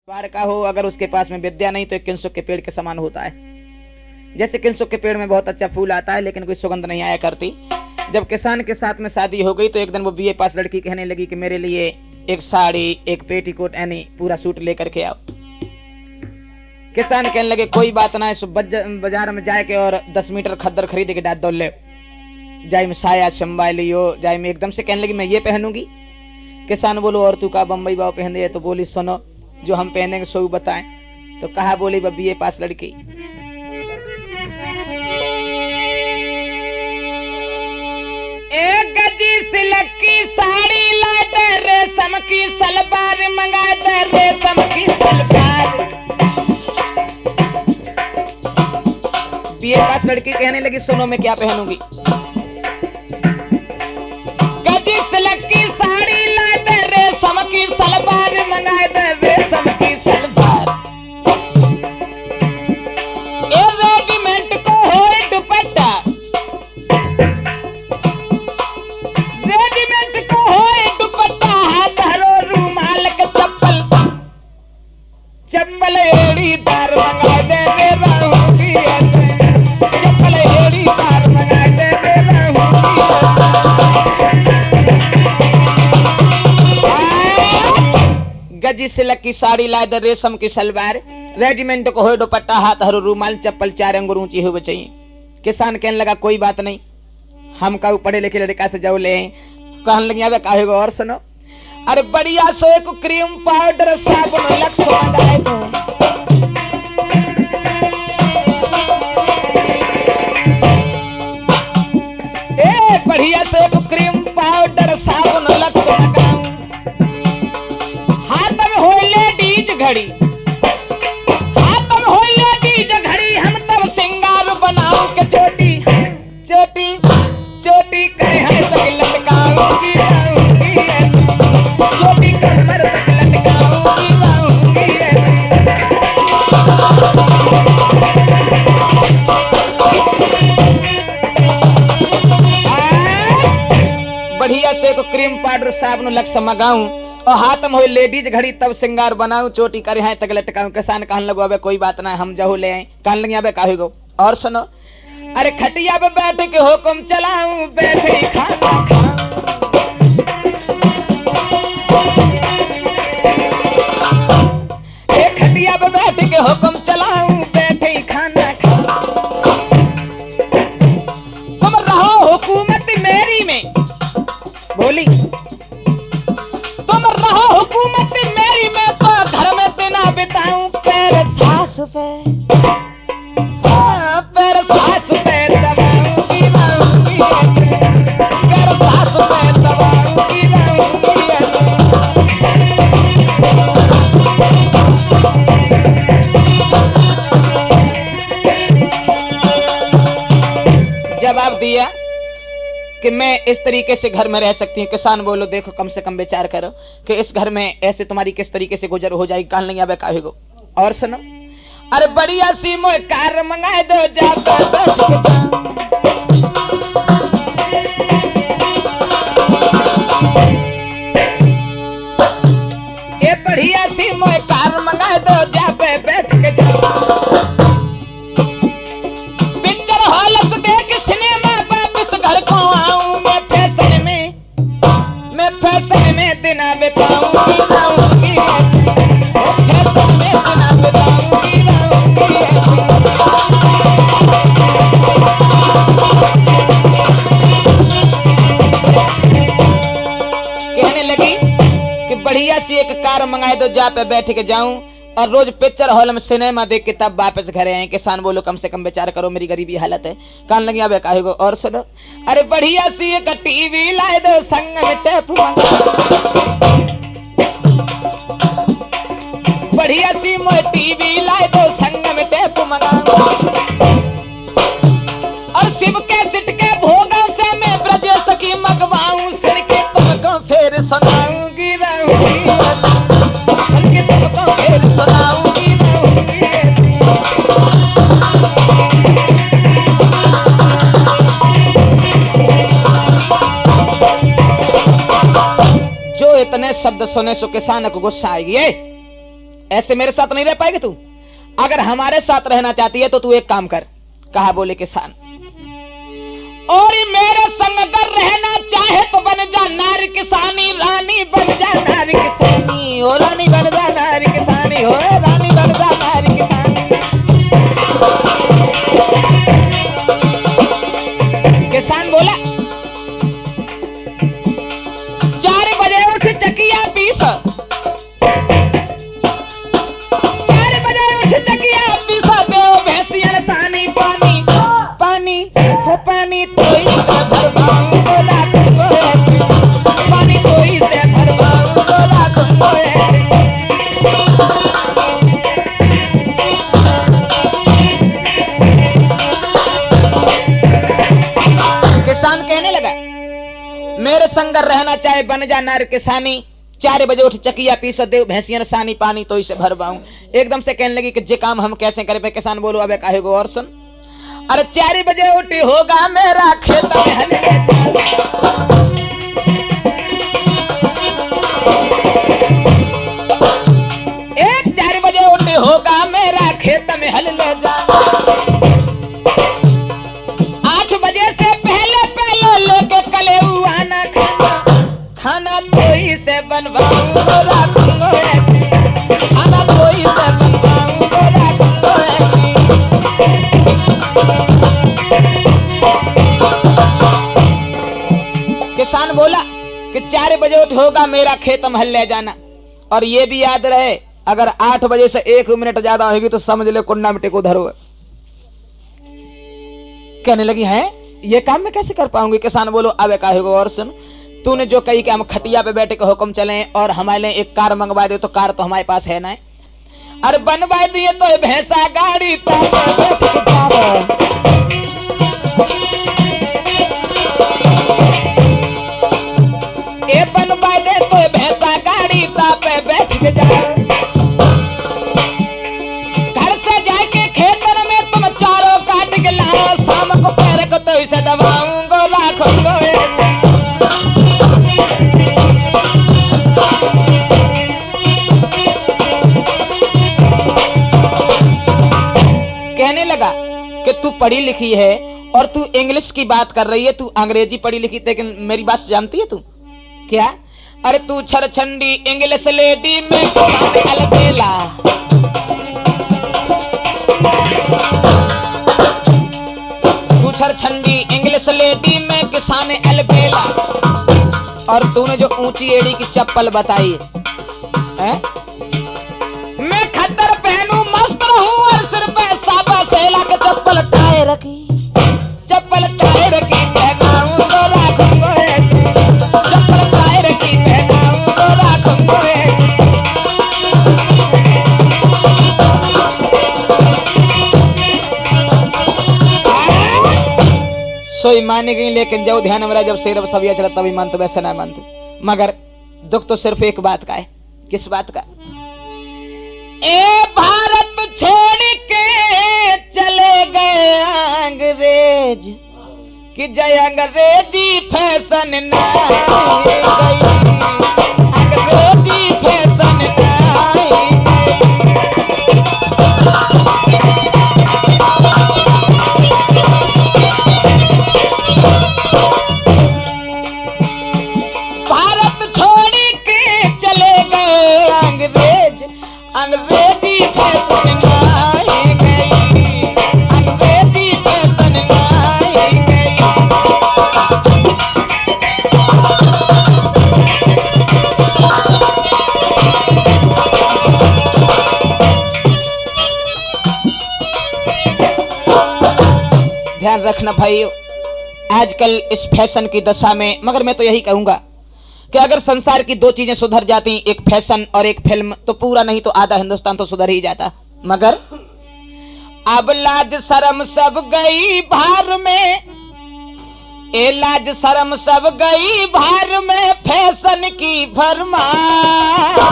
द्वार का हो, अगर उसके पास में विद्या नहीं तो एक किंसुक के पेड़ के समान होता है। जैसे किंसुक के पेड़ में बहुत अच्छा फूल आता है लेकिन कोई सुगंध नहीं आया करती। जब किसान के साथ में शादी हो गई तो एक दिन वो बीए पास लड़की कहने लगी कि मेरे लिए एक साड़ी, एक पेटीकोट यानी पूरा सूट लेकर के आओ। किसान कहने लगे कोई बात ना, बाजार में जाके और 10 मीटर खद्दर खरीद के डाल दो ले जाए में साया शंबा लियो जाए में। एकदम से कहने लगी मैं ये पहनूंगी। किसान बोलो और तू का बम्बई बाव पहन दे, तो बोली सुनो जो हम पहनेंगे सो बताएं। तो कहा बोली बीए पास लड़की, एक गजी सिल्क की साड़ी ला दे, रेशम की सलवार मंगा दे, रेशम की सलवार। बीए पास लड़की कहने लगी सुनो मैं क्या पहनूंगी। गजी सिल्क की साड़ी ला दे, रेशम की सलवार मंगा दे, रेशम की सलवार। ए रेजिमेंट को होए दुपट्टा, रेजिमेंट को होए दुपट्टा, हाथ हरो रुमाल के चप्पल, चप्पल एड़ी दार मंगा दे, रे रहूंगी चप्पल एड़ी दार मंगा दे, रे रहूंगी। गजी सिल्क की साड़ी लाए दे, रेशम की सलवार, रेजिमेंट को हो दुपट्टा, हाथ हरो रुमाल, चप्पल 4 अंगुर ऊंची हो चाहिए। किसान कहने लगा कोई बात नहीं, हम का पढ़े लिखे लड़का से जाओ ले। कहने लगे अब कहेगा और सुनो, अरे बढ़िया सो एक क्रीम पाउडर साबुन लक्स मंगाए दो। ए बढ़िया से एक क्रीम पाउडर साबुन लक्स मंगाऊं। हाथ में हो लेडीज घड़ी, हाथ में हो लेडीज घड़ी, हम तब सिंगार बनाऊं के चोटी, चोटी चोटी करे हम तक लटकाऊंगी, चोटी कमर तक लटकाऊंगी, बढ़िया से को क्रीम पाउडर साबुन लक्स मंगाऊं और हाथ में हो लेडीज घड़ी, तब सिंगार बनाऊं, चोटी करे हैं तक लटकाऊं। किसान कहने लगो अबे कोई बात ना, हम जाओ ले आए। कहने लगे अबे काहे गो और सुनो, अरे खटिया पे बैठ के हुक्म चलाऊं, बैठे खाना खाऊं। ए खटिया पे बैठ के हुक्म चलाऊं, बैठे खाना खाऊं। तुम रहो हुकूमत मेरी में, बोली तुम रहो हुकूमत मेरी में, तो घर में दिना बिताऊं, पैर सास पे, पैर सास पे दबाऊंगी, पैर सास पे दबाऊंगी। जवाब दिया कि मैं इस तरीके से घर में रह सकती हूँ। किसान बोलो देखो कम से कम विचार करो कि इस घर में ऐसे तुम्हारी किस तरीके से गुजर हो जाएगी। कहने लगे काहे गो और सुनो, अरे बढ़िया सी मोए कार मंगाए दो, जाता ये बढ़िया सी मोए कार मंगाए दो, जा पे बैठ के पिक्चर हॉल से देख सिनेमा, वापस घर को आऊं, मैं फैशन में दिना बिताऊंगी, फैशन में दिना बिताऊंगी। कहने लगी कि बढ़िया सी एक कार मंगाए दो, जा पे बैठ के जाऊं और रोज पिक्चर हॉल में सिनेमा देख के तब वापस घर आए। किसान बोलो कम से कम विचार करो, मेरी गरीबी हालत है। कहने लगी अब काहे गो और सुनो, अरे बढ़िया सी एक टीवी लाए दो, संग में टेप बढ़िया सी मोए टीवी लाए दो, संग में टेप मंगाऊं और शिव के सिट के भोगों से मैं ब्रजेश की मंगवाऊं, सुन के तुमको फिर सुनाऊंगी, रहूंगी सुन के तुमको फिर सुनाऊंगी, जो इतने शब्द सुने सो किसान को गुस्सा आएगी। ऐसे मेरे साथ नहीं रह पाएगी तू। अगर हमारे साथ रहना चाहती है तो तू एक काम कर। कहा, बोले किसान, और मेरे संग अगर रहना चाहे तो बन जा नारी किसानी, रानी बन जा नारी किसानी, हो रानी बन जा नारी किसानी, हो रानी बन जा नारी किसानी। किसान बोला, 4 बजे उठ चकिया पीस, 4 बजे उठ चकिया पीस, दो भैंसिया सानी, पानी पानी हो पानी तोई से भरवाऊं बोला पानी तोई से भरवाऊं बोला किसान कहने लगा, मेरे संग रहना चाहे बन जा नार किसानी, 4 बजे उठ चकिया पीस, देव भैंसिया सानी, पानी तो इसे भरवाऊं। एकदम से कहने लगी कि जे काम हम कैसे करें पे। किसान बोलो, अबे काहे को और सुन। अरे 4 बजे उठी होगा मेरा खेत में हल, 4 बजे उठी होगा मेरा खेत में हल ले जा, 8 बजे से पहले पहले लेके कलेऊ आना, खाना खाना कोई से बनवाऊं रखूंगा, खाना कोई से बनवाऊं रखूंगा। किसान बोला कि 4 बजे उठ होगा मेरा खेत में हल ले जाना, और ये भी याद रहे अगर 8 बजे से 1 मिनट ज्यादा होगी तो समझ ले कुंडा मिट्टी को धरो। कहने लगी, है ये काम मैं कैसे कर पाऊंगी। किसान बोलो, अब काहे को और सुन, तूने जो कही कि हम खटिया पे बैठे के हुक्म चले और हमारे लिए एक कार मंगवा दे, तो कार तो हमारे पास है ना। अरे बनवा दिए तो भैंसा गाड़ी ए बनवा दे तो भैंसा गाड़ी पे बैठ के जा, घर से जाके खेतर में तुम चारों काट के लाओ, शाम को पैर को तो इसे दबाऊंगा लाखों। कहने लगा कि तू पढ़ी लिखी है और तू इंग्लिश की बात कर रही है, तू अंग्रेजी पढ़ी लिखी, लेकिन मेरी बात जानती है तू क्या? अरे तू छरछंडी इंग्लिश लेडी में अलबेला, तू छरछंडी इंग्लिश लेडी में किसान अलबेला, और तूने जो ऊंची एड़ी की चप्पल बताई है, मैं खद्दर पहनूं मस्त रहूं और सिर पे साबा सेला के चप्पल टाए रखी, चप्पल टाए रखी पहनाऊं तो राखूंगा ऐसे, चप्पल टाए रखी पहनाऊं तो राखूंगा ऐसे। सोई मानी गई, लेकिन जब ध्यान में रहा, जब शेर सबिया चला तभी मानते, वैसे ना मानते। मगर दुख तो सिर्फ एक बात का है। किस बात का? ए भारत छोड़ के चले गए अंग्रेज, कि जय अंग्रेजी फैशन ना गई, अंग्रेजी फैशन ना भारत छोड़ के चले गए अंग्रेज, अंग्रेजी फैशन गाई गई, अंग्रेजी फैशन गाई गई। ध्यान रखना भाइयों, आजकल इस फैशन की दशा में, मगर मैं तो यही कहूंगा कि अगर संसार की 2 चीजें सुधर जाती, एक फैशन और एक फिल्म, तो पूरा नहीं तो आधा हिंदुस्तान तो सुधर ही जाता। मगर अब लाज शर्म सब गई भार में, ए लाज शर्म सब गई भार में, फैशन की भरमार,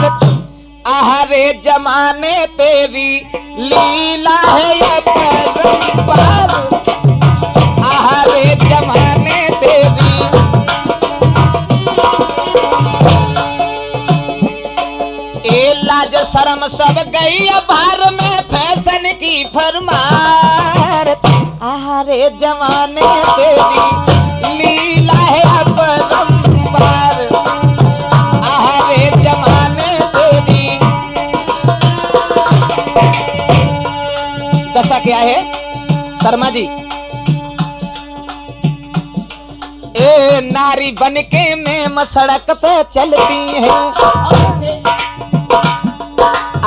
आहारे जमाने तेरी लीला है ये परंपार, आहारे जमाने तेरी। ए लाज शर्म शर्म सब गई भार में फैशन की फरमार। आहारे जमाने तेरी लीला है अपरंपार। आहारे जमाने तेरी दशा क्या है शर्मा जी? ए नारी बनके में सड़क पे चलती है।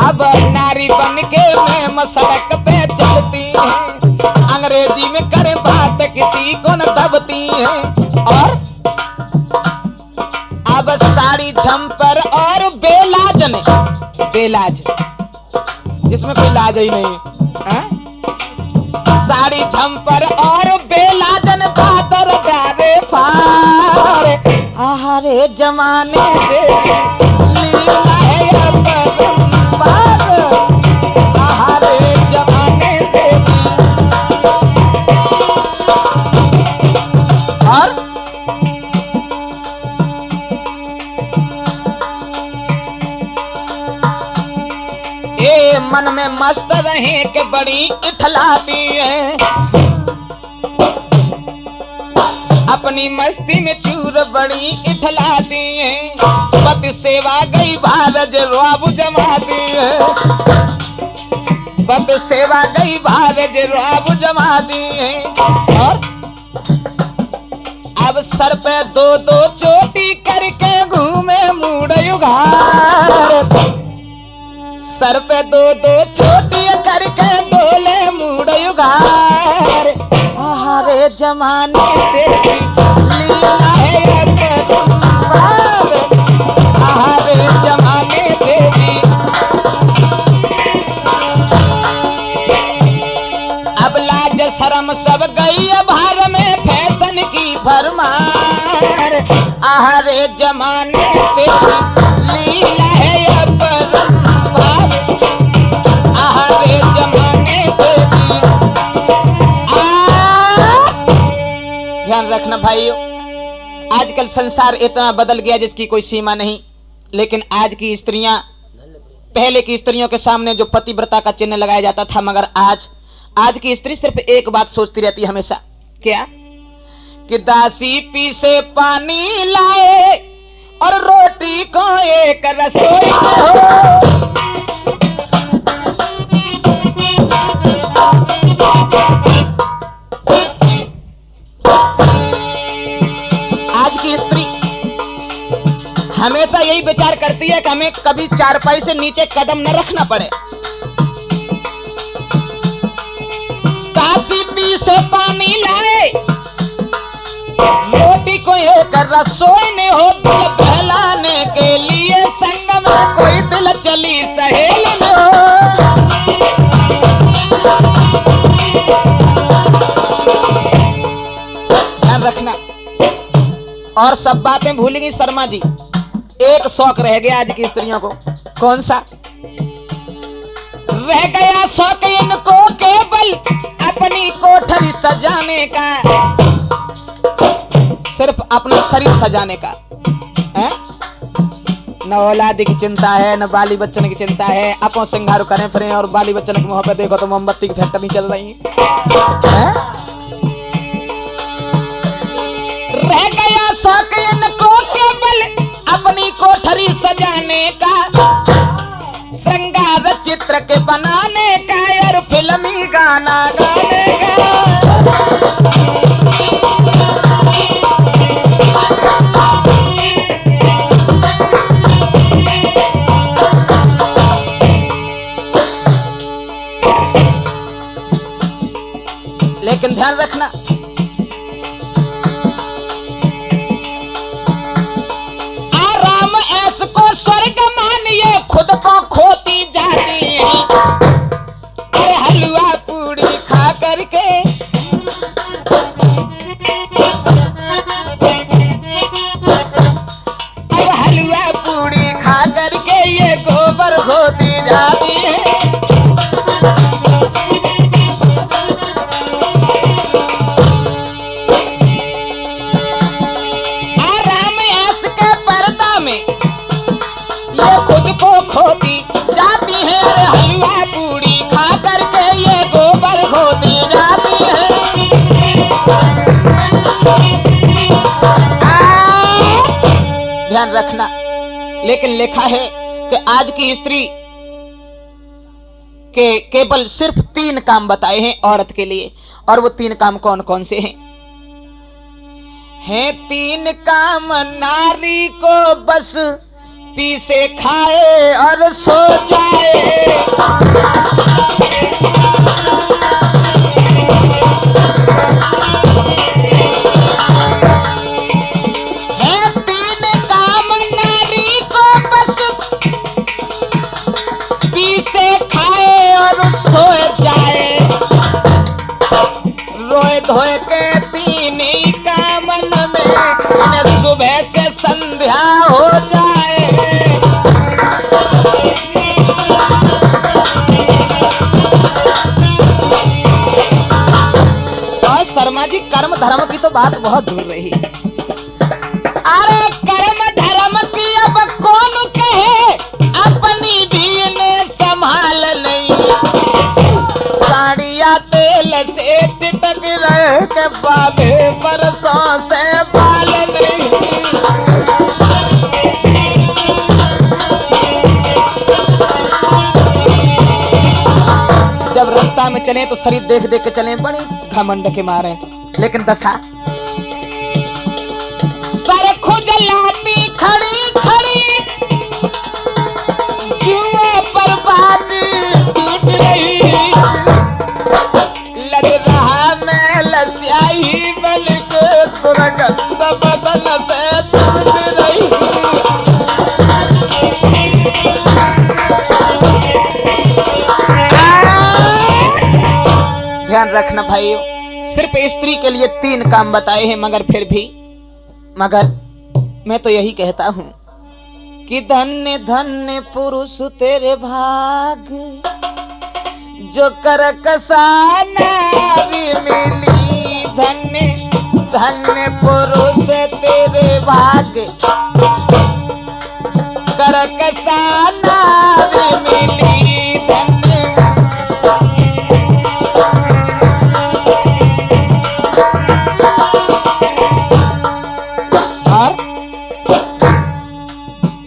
अब नारी बनके में सड़क पे चलती है। अंग्रेजी में करे बात किसी को न दबती है। और अब साड़ी झंपर और बेलाज ने, बेलाज जिसमें कोई लाज ही नहीं है, साड़ी झंपर और बेलाजन बादर गावे फार। आहारे जमाने तेरी लीला है अपरंपार। आहारे जमाने तेरी। और ये मन में मस्त रहे कि बड़ी इठलाती है। अपनी मस्ती में चूर बड़ी इठलाती है। पति सेवा गई भारत रुआब जमाती है। पति सेवा गई भारत रुआब जमाती है। और अब सर पे दो दो चोटी करके घूमे मूड युगार। सर पे दो दो चोटी करके डोले मूड युगार। आहारे जमाने तेरी लीला है अपरंपार। आहारे जमाने तेरी। अब लाज शर्म सब गई भार में फैशन की फरमार। आहारे जमाने तेरी लीला है अपरंपार। आहारे जमाने तेरी। ध्यान रखना भाइयों, आजकल संसार इतना बदल गया जिसकी कोई सीमा नहीं। लेकिन आज की स्त्रियां, पहले की स्त्रियों के सामने जो पतिव्रता का चिन्ह लगाया जाता था, मगर आज की स्त्री सिर्फ एक बात सोचती रहती है हमेशा, क्या कि दासी पी से पानी लाए और रोटी को एक रसोई हो। आज की स्त्री हमेशा यही विचार करती है कि हमें कभी चारपाई से नीचे कदम न रखना पड़े। दासी पी से पानी लाए, रोटी को एक रसोई ने हो। दिल बहलाने के लिए संग में कोई दिल चली सहेली ने हो। ध्यान रखना। और सब बातें भूल गई शर्मा जी। एक शौक रह गया आज की स्त्रियों को। कौन सा रह गया? शौक इनको केवल अपनी कोठरी सजाने का, सिर्फ अपना शरीर सजाने का है? न औलाद की चिंता है, न बाली बच्चन की चिंता है। अपो सिंगार करें फिरें और बाली बच्चन की मुंह पे देखो तो मोमबत्ती की फैक्ट्री चल रही है। रह गया शौक इनको केवल अपनी कोठरी सजाने का, श्रृंगार चित्र के बनाने का और फिल्मी गाना गाने का। लेकिन ध्यान रखना, आराम ऐस को स्वर्ग मानिए खुद को खोती जाती है। अरे हलवा पूड़ी खा करके अब हलवा पूड़ी खा करके ये गोबर खोती जाती है। आराम ऐस के पर्दा में ये खुद को खोती ध्यान रखना। लेकिन लिखा है कि आज की स्त्री के केवल सिर्फ 3 काम बताए हैं औरत के लिए, और वो 3 काम कौन कौन से हैं? 3 काम नारी को बस पी से खाए और सो जाए। है 3 काम नारी को बस पी से खाए और सो जाए। रोए धोए के 3 ही कामन में इन्हें सुबह से संध्या हो जाए। और शर्मा जी कर्म धर्म की तो बात बहुत दूर रही। अरे कर्म धर्म की अब कौन कहे, अपनी भी इन्हें संभाल नहीं। साड़िया तेल से चिटक रहे के बाबे बरसों से बाल नहीं। जब रास्ता में चले तो शरीर देख देख के चले, बड़ी घमंड के मारे। लेकिन दशा सर खुजलाती खड़ी खड़ी जुआ पर बाती टूट रही। लग रहा मैं लस्याई बल्क दुर्गंध बदन से छूट रही। ध्यान रखना भाइयों, सिर्फ स्त्री के लिए 3 काम बताए हैं, मगर फिर भी मैं तो यही कहता हूं कि धन्य धन्य पुरुष तेरे भाग्य, जो कर कसा नारी मिली। धन्य धन्य पुरुष तेरे भाग्य, कर कसा नारी मिली। धन्य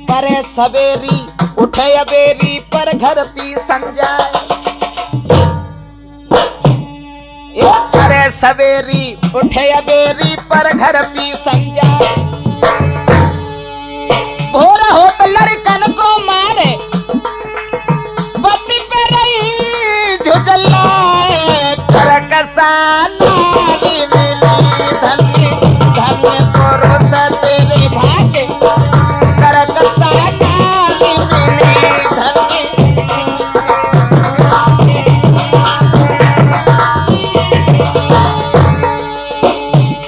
परे सवेरी उठे अबेरी पर घर पी संजाए। परे सवेरी उठे अबेरी पर घर पी संजाए। भोरा हो तो लड़कन को मारे, पति पे रही झुझलाए। कर कसा नारी मिली। धन्य धन्य पुरुष तेरे भाग्य, कर कसा नारी मिली। धन्य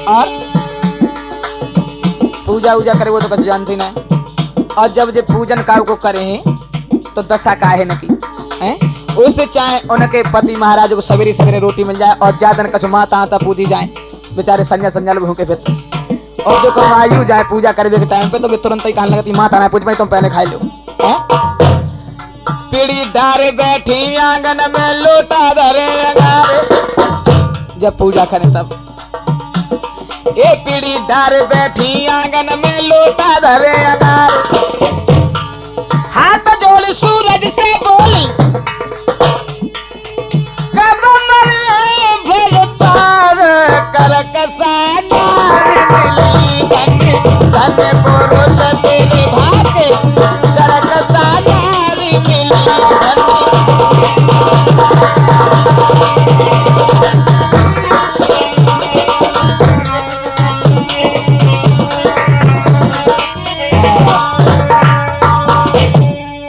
और पूजा उजा करे वो तो कुछ जानती ना। और जब जे पूजन काव को करे तो दशा का है न की हैं, उससे चाहे उनके पति महाराज को सवेरे सवेरे रोटी मिल जाए और ज्यादा कछु माता आता पूजी जाए, बेचारे संजय संजल भूखे फिरते। और जो कमायु जाए पूजा करने के टाइम पे तो वे तुरंत ही कहने लगती माता ना पूछ भाई तुम पहले खाई लो। पीढ़ी डारे बैठी आंगन में लोटा धरे अगारे। जब पूजा करें तब ये पीढ़ी डारे बैठी आंगन में लोटा धरे अगारे। हाथ जोड़ी सूरज से बोली, कब मरे भरतार, कर कसा नारी मिली। धन्य धन्य पुरुष तेरे भाग्य, कर कसा नारी मिली।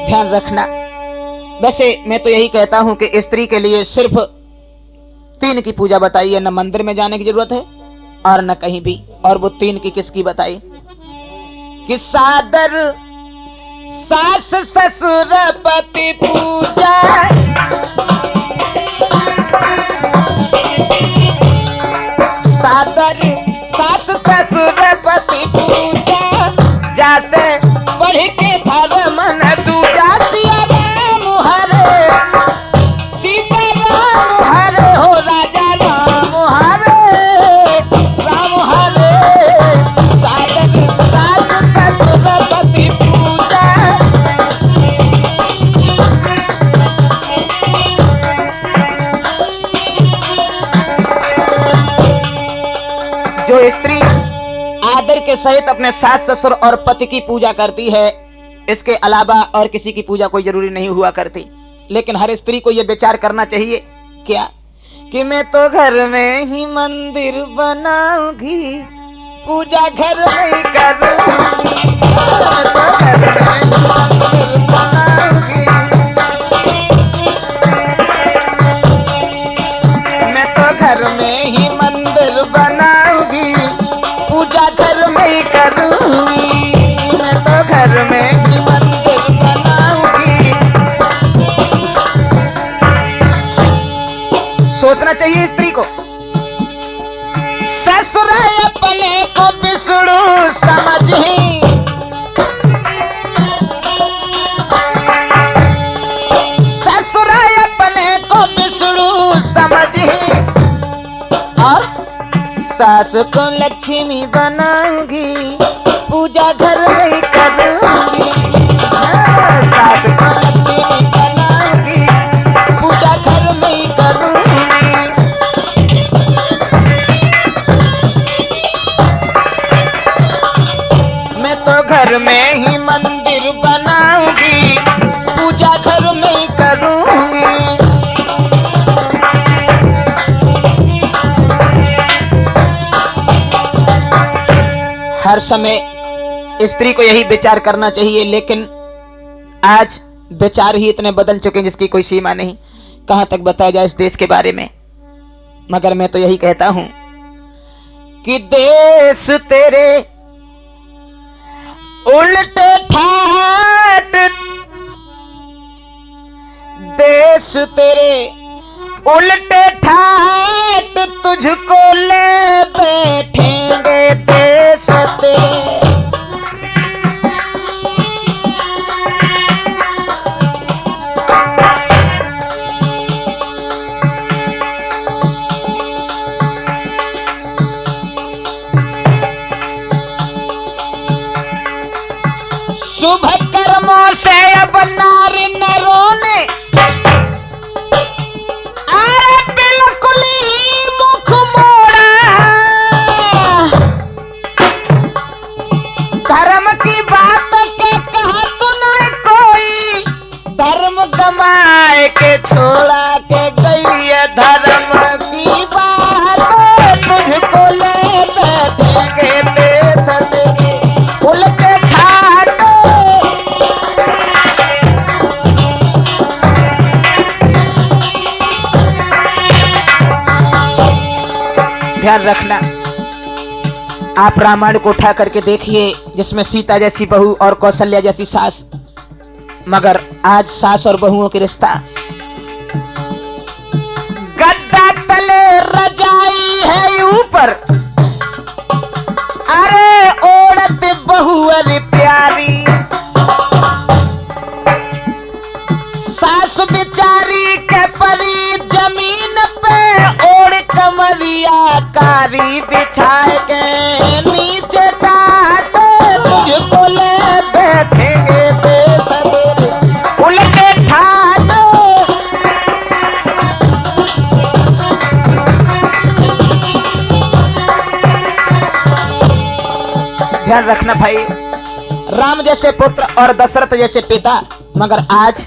ध्यान रखना। वैसे मैं तो यही कहता हूं कि स्त्री के लिए सिर्फ 3 की पूजा बताई है, न मंदिर में जाने की जरूरत है और न कहीं भी। और वो 3 की किसकी बताई कि सादर सास ससुर पति पूजा, सादर सास ससुर पति पूजा, जैसे बढ़ के धर्म न दूजा। सिया राम हरे सीता राम हरे, हो राजा राम हरे राम हरे। सादर सास ससुर के सहित अपने सास ससुर और पति की पूजा करती है, इसके अलावा और किसी की पूजा कोई जरूरी नहीं हुआ करती। लेकिन हर स्त्री को यह विचार करना चाहिए क्या कि मैं तो घर में ही मंदिर बनाऊंगी, पूजा घर में ही करूंगी, मैं तो घर में ही मंदिर बनाऊंगी, पूजा घर में ही करूंगी, मैं तो घर में ही मंदिर बनाऊंगी। सोचना चाहिए स्त्री को, ससुर अपने को बिसड़ू समझी, ससुर अपने को बिसड़ू समझी, और सास को लक्ष्मी बनाऊंगी, पूजा घर में करूंगी, सास को लक्ष्मी बनाऊंगी, पूजा घर में करूंगी। मैं तो घर में ही मंदिर बनाऊंगी, पूजा घर में करूंगी। हर समय स्त्री को यही विचार करना चाहिए, लेकिन आज विचार ही इतने बदल चुके हैं जिसकी कोई सीमा नहीं। कहां तक बताया जाए इस देश के बारे में, मगर मैं तो यही कहता हूं कि देश तेरे उल्टे ठाट, देश तेरे उल्टे ठाट, तुझको ले बैठेंगे देश तेरे। शुभ कर्मों से अब नारी नरों ने अरे बिल्कुल ही मुख मोड़ा, धर्म की बात के कहा तूने कोई, धर्म गमाए के छोड़ा के गई है, धर्म की बात तुझको ले बैठेंगे देश तेरे उल्टे ठाट। ध्यान रखना, आप रामायण को उठा करके देखिए, जिसमें सीता जैसी बहू और कौशल्या जैसी सास, मगर आज सास और बहुओं की रिश्ता गद्दा तले रजाई है ऊपर, अरे औरत बहू अरे प्यारी, सास बिचारी के परी जमीन पे ओढ़ कमरिया कारी बिछाए के नीचे टाट, तुझको ले बैठेंगे देश तेरे उल्टे ठाट। ध्यान रखना भाई, राम जैसे पुत्र और दशरथ जैसे पिता, मगर आज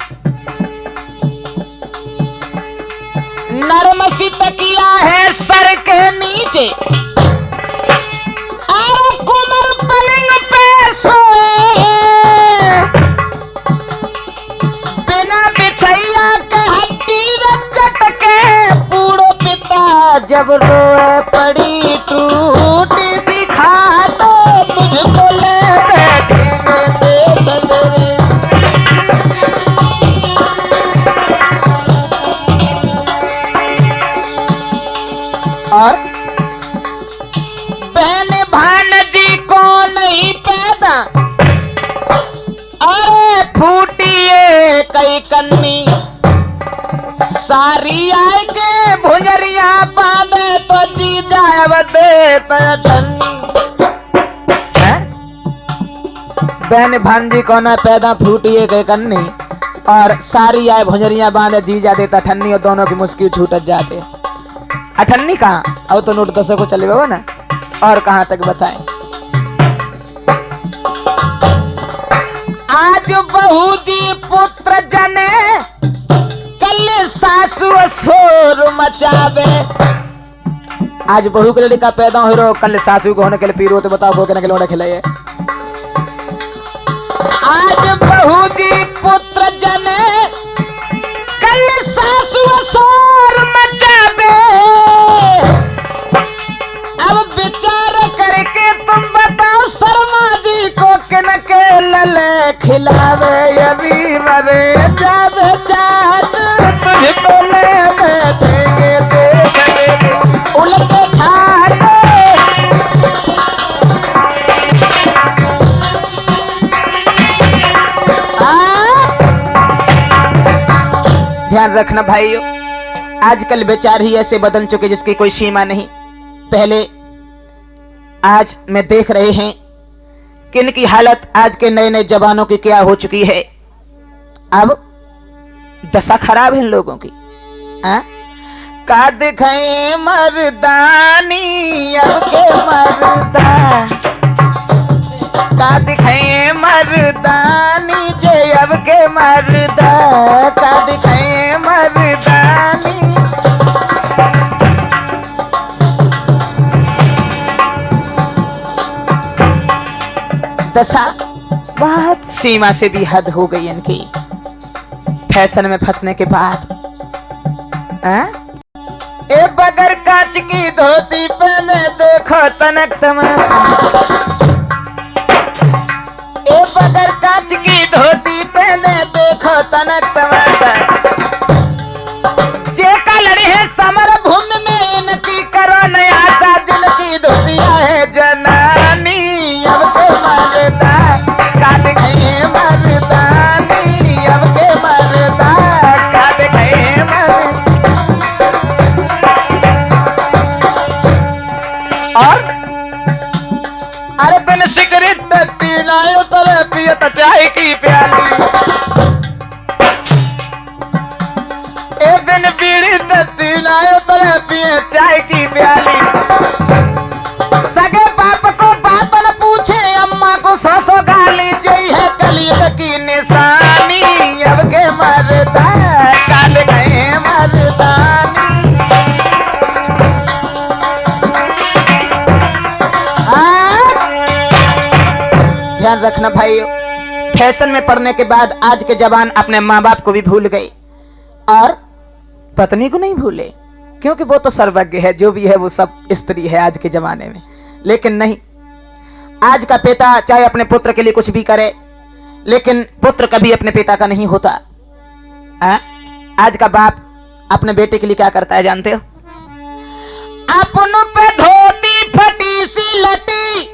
नरम सी तकिया है सर के नीचे, और कुमर पलंग पे सोए, बिना बिछैया के हड्डी रचट के बूढ़ो पिता जब रोए पड़ी टूटी सी खाट, तुझको ले बैठेंगे देश तेरे। और बहन भानजी को नहीं पैदा, अरे फूटिए कई कन्नी, सारी आए के भुंजरिया बांधे तो जी जाए बदे बहन भांजी को न पैदा फूटिए कई कन्नी, और सारी आए भुंजरिया बांधे जी जा देता ठन्नी, और दोनों की मुस्की छूट जाते। अठन्नी कहाँ, अब तो नोट 10 को चले गए ना, और कहां तक बताएं। आज बहू जी पुत्र जने कल सासु शोर मचावे। आज बहू के लड़का पैदा हो रहा, कल सासू को होने के लिए पीरो तो बताओ वो के लोड़ा खिलाए। आज बहू जी पुत्र जने कल सासु शोर मचावे। अब विचार करके तुम बताओ शर्मा जी को किन के लले खिलावे। यदि मरे जावे चाँद तुझको ले बैठेंगे देख उलटे खाते। ध्यान रखना भाइयों, आजकल विचार ही ऐसे बदल चुके जिसकी कोई सीमा नहीं। पहले आज में देख रहे हैं कि इनकी हालत आज के नए नए जवानों की क्या हो चुकी है। अब दशा खराब है इन लोगों की। का दिखाए मर्दानी अब के मर्दा, का दिखाए मर्दानी जे अब के मर्दा, का दिखाए मर्दानी। दशा बहुत सीमा से भी हद हो गई इनकी। फैशन में फंसने के बाद ए बगर कांच की धोती पहने देखो तनक तमाशा। ए बगर कांच की धोती पहने देखो तनक तमाशा। जे का लड़े हैं समर भूमि में इनकी करो नया सा, जिनकी धोतिया है जनानी अब के मर्दा, का दिखाए मर्दानी अब के मर्दा, का दिखाए मर्दा। और अरे बिन सिगरेट तीन आयो तरह पियत चाय की प्याली। ए बिन बीड़ी तीन आयो तरह पिए चाय की प्याली। सगे बाप को बात न पूछे, अम्मा को ससो गाली, जई है कलयुग की निशानी अब के मर्दा, काल गए मर्दानी। ध्यान रखना भाइयों, फैशन में पड़ने के बाद आज के जवान अपने माँ बाप को भी भूल गए और पत्नी को नहीं भूले, क्योंकि वो तो सर्वज्ञ है, जो भी है वो सब स्त्री है आज के जमाने में। लेकिन नहीं, आज का पिता चाहे अपने पुत्र के लिए कुछ भी करे, लेकिन पुत्र कभी अपने पिता का नहीं होता। आज का बाप अपने बेटे के लिए क्या करता है जानते हो? अपनों पे धोती फटी सी लटी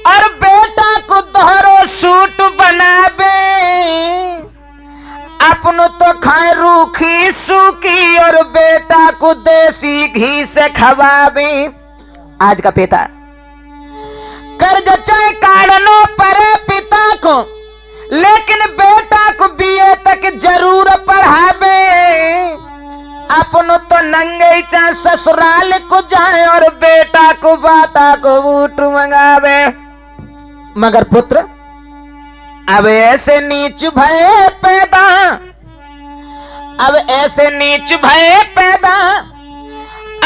और बेटा को दोहरो सूट बनावे। अपनों तो खाए रूखी सूखी और बेटा को देसी घी से खवावे। आज का पिता कर्ज चाहे काढ़नो परे पिता को, लेकिन बेटा को बीए तक जरूर पढ़ावे। अपनों तो नंगे चाहे ससुराल को जाए और बेटा को बाटा को बूट मंगावे। मगर पुत्र अब ऐसे नीच भय पैदा, अब ऐसे नीच भय पैदा,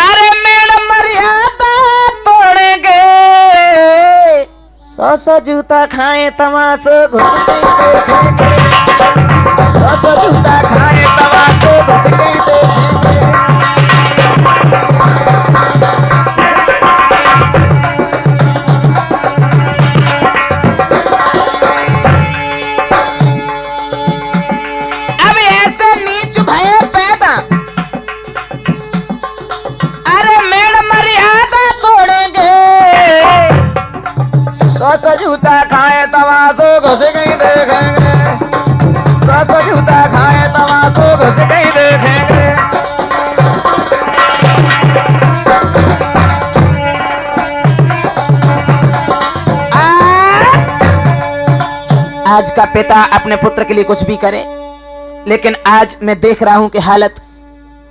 अरे मेरा मर्यादा तोड़ेंगे। 100 जूता खाए तमाशो घुसके देखेंगे, 100 जूता खाए तमाशो घुसके देखेंगे। जूता खाए तमाशो घुस गई देखेंगे, 100 जूता खाए तमाशो घुस गई देखेंगे। आज का पिता अपने पुत्र के लिए कुछ भी करे, लेकिन आज मैं देख रहा हूं कि हालत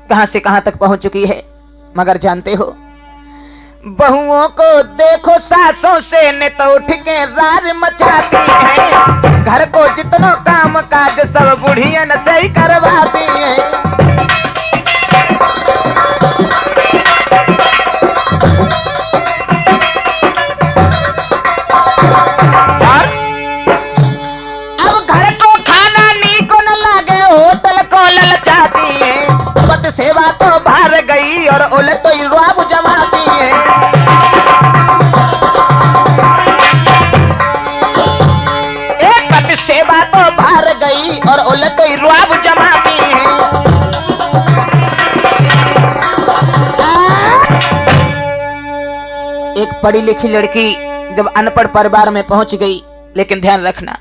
कहां से कहां तक पहुंच चुकी है। मगर जानते हो, बहुओं को देखो सासों से ने तो उठ के रार मचाती है। घर को जितना काम काज सब बुढ़ियन से ही करवाती है। सेवा तो भार गई और उलट तो रुआब जमाती है। एक पति सेवा तो भार गई और उलट तो रुआब जमाती है। एक पढ़ी लिखी लड़की जब अनपढ़ परिवार में पहुंच गई, लेकिन ध्यान रखना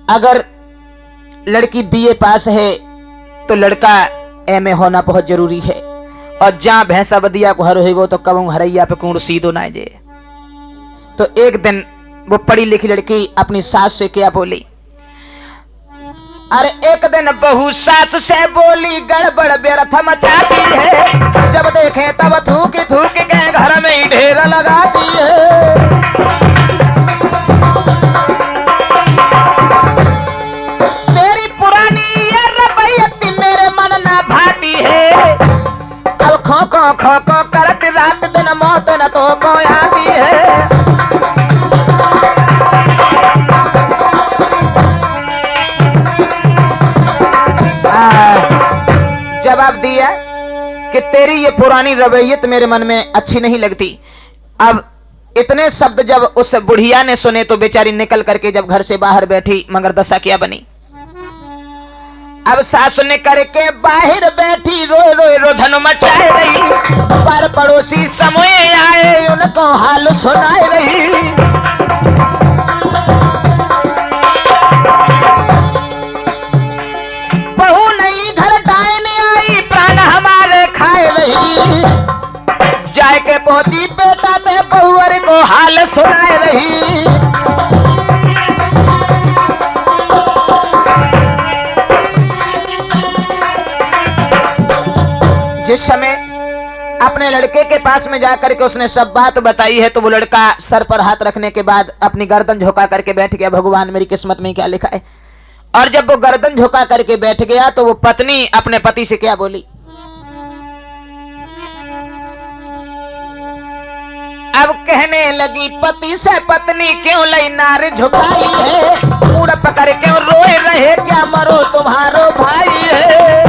अगर लड़की बीए पास है तो लड़का एमए होना बहुत जरूरी है। और जहां भैंसा बदिया को हर हो तो कबू हरैया पे कूड़ सीधो ना जे। तो एक दिन वो पढ़ी लिखी लड़की अपनी सास से क्या बोली? अरे एक दिन बहू सास से बोली गड़बड़ व्यर्थ मचाती है। जब देखे तब थूक थूक के घर में ही ढेर लगाती है। तेरी पुरानी ये रवैयत मेरे मन ना भाती है। अब खो खो करत रात दिन मौत न तो को आती है। जवाब दिया कि तेरी ये पुरानी रवैयत मेरे मन में अच्छी नहीं लगती। अब इतने शब्द जब उस बुढ़िया ने सुने तो बेचारी निकल करके जब घर से बाहर बैठी, मगर दशा क्या बनी? अब सासु ने करके बाहर बैठी रोए रोए रोधन मचाए रही। पर पड़ोसी समय आए उनको हाल सुनाए रही। बहू नहीं घर डायने आई प्राण हमारे खाए रही। जाए के पहुंची बेटा से बहुअर को हाल सुनाए रही। जिस समय अपने लड़के के पास में जाकर के उसने सब बात बताई है तो वो लड़का सर पर हाथ रखने के बाद अपनी गर्दन झुका करके बैठ गया, भगवान मेरी किस्मत में क्या लिखा है। और जब वो गर्दन झुका करके बैठ गया तो वो पत्नी अपने पति से क्या बोली? अब कहने लगी पति से पत्नी क्यों लई नार झुकाई है। मुड़ पकड़ क्यों रोए रहे क्या मरो तुम्हारो भाई है।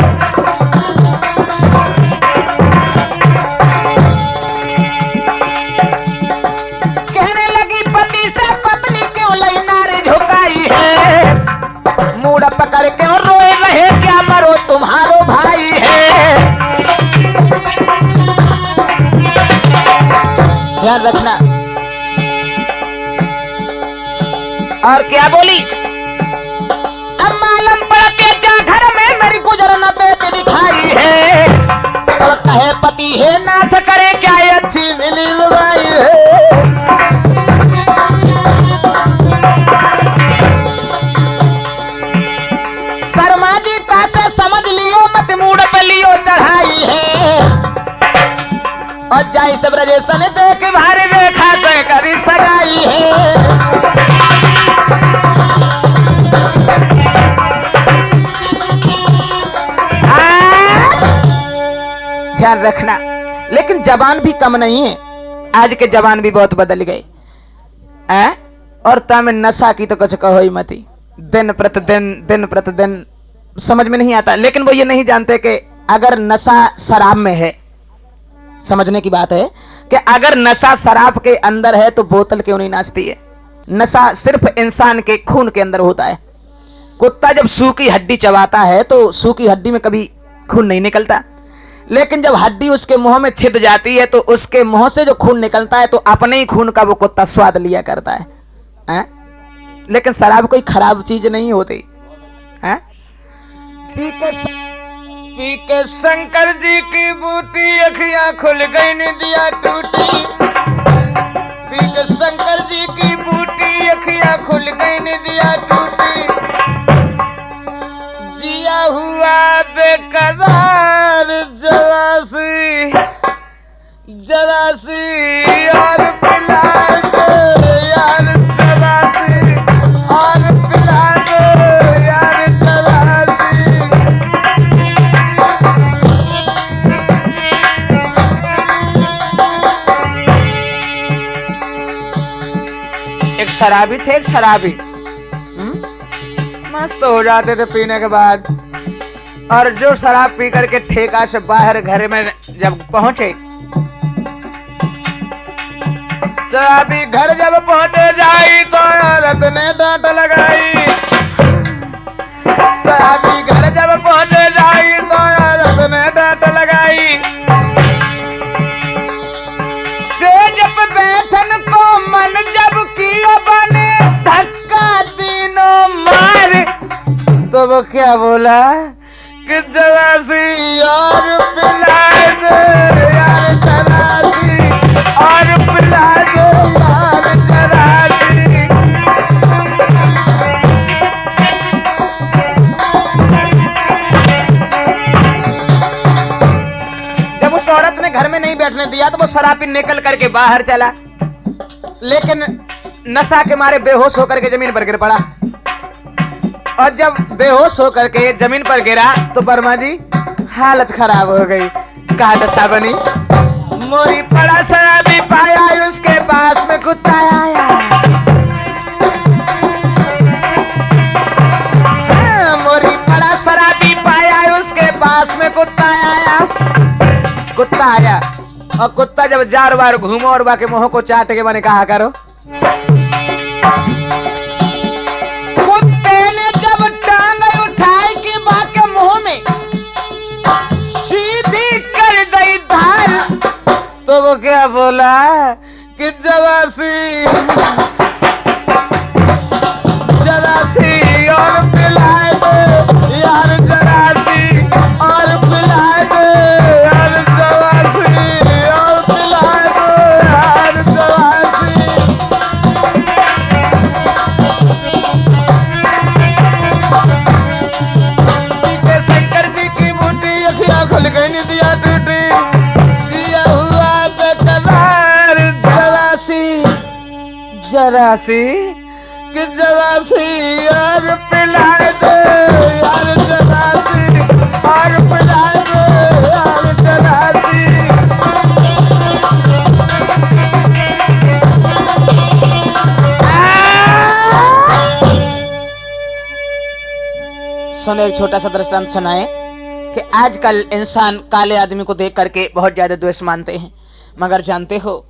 कहने लगी पति से पत्नी क्यों लई नार झुकाई है। मुड़ पकड़ क्यों रोए रहे क्या मरो तुम्हारो भाई है। ध्यान रखना। और क्या बोली? अब मालूम पड़ा के जा घर में मेरी गुजर न देती दिखाई है। तो कहे पति है नाथ करे क्या अच्छी मिली लुगाई है। शर्मा जी कहते समझ लियो मत मूड पे लियो चढ़ाई है। और जाई सब रजेशन देख भारी देखा से करी सगाई है। ध्यान रखना। लेकिन जवान भी कम नहीं है, आज के जवान भी बहुत बदल गए। और तम नशा की तो कुछ कहो ही मती। दिन प्रतिदिन समझ में नहीं आता। लेकिन वो ये नहीं जानते कि अगर नशा शराब में है, समझने की बात है कि अगर नशा शराब के अंदर है तो बोतल क्यों नहीं नाचती है। नशा सिर्फ इंसान के खून के अंदर होता है। कुत्ता जब सूखी हड्डी चबाता है तो सूखी हड्डी में कभी खून नहीं निकलता, लेकिन जब हड्डी उसके मुंह में छिद जाती है तो उसके मुंह से जो खून निकलता है तो अपने ही खून का वो कुत्ता स्वाद लिया करता है। लेकिन शराब कोई खराब चीज नहीं होती। पी के शंकर जी की बूटी अखियां खुल गई निदिया टूटी। पी के शंकर जी की बूटी अखियां खुल गई निदिया टूटी। जिया हुआ बेकरार जवासी जरासी और पिला दो यार जरासी और पिला दो यार जरासी। एक शराबी थे, एक शराबी मस्त हो जाते थे पीने के बाद, और जो शराब पी करके ठेका से बाहर घर में जब पहुंचे, शराबी घर जब पहुंचे जाई तो औरत ने डांट लगाई। शराबी घर जब पहुंचे जाई तो औरत ने डांट लगाई। सेज पे बैठन को मन जब किया बने धक्का तीनों मार, तो वो क्या बोला कि जरासी और पिला दो यार जरासी और पिला दो यार जरासी। जब उस औरत ने घर में नहीं बैठने दिया तो वो शराबी निकल करके बाहर चला, लेकिन नशा के मारे बेहोश होकर के जमीन पर गिर पड़ा। और जब बेहोश होकर के जमीन पर गिरा तो वर्मा जी हालत खराब हो गई। कहा दशा बनी, मोरी पड़ा शराबी पाया उसके पास में कुत्ता आया। मोरी पड़ा शराबी पाया उसके पास में कुत्ता आया। कुत्ता आया और कुत्ता जब जार बार घूमो और बाकी मुंह को चाट के मैंने कहा करो। कुत्ते ने जब टांग उठाई कि बाके मुंह में सीधी कर गई धार, तो वो क्या बोला कि जरासी जरासी और पिला दो यार जरासी और पिला दो यार जरासी और पिला दो यार जरासी। शंकर जी की बूटी अखियां खुल गई, नहीं दिया टूटी, दिया हुआ बेकरार जरासी जरासी कि जरासी और पिला दो यार जरासी और पिला दो यार जरासी। सुनो एक छोटा सा दृष्टांत सुनाए कि आजकल इंसान काले आदमी को देख करके बहुत ज्यादा द्वेष मानते हैं, मगर जानते हो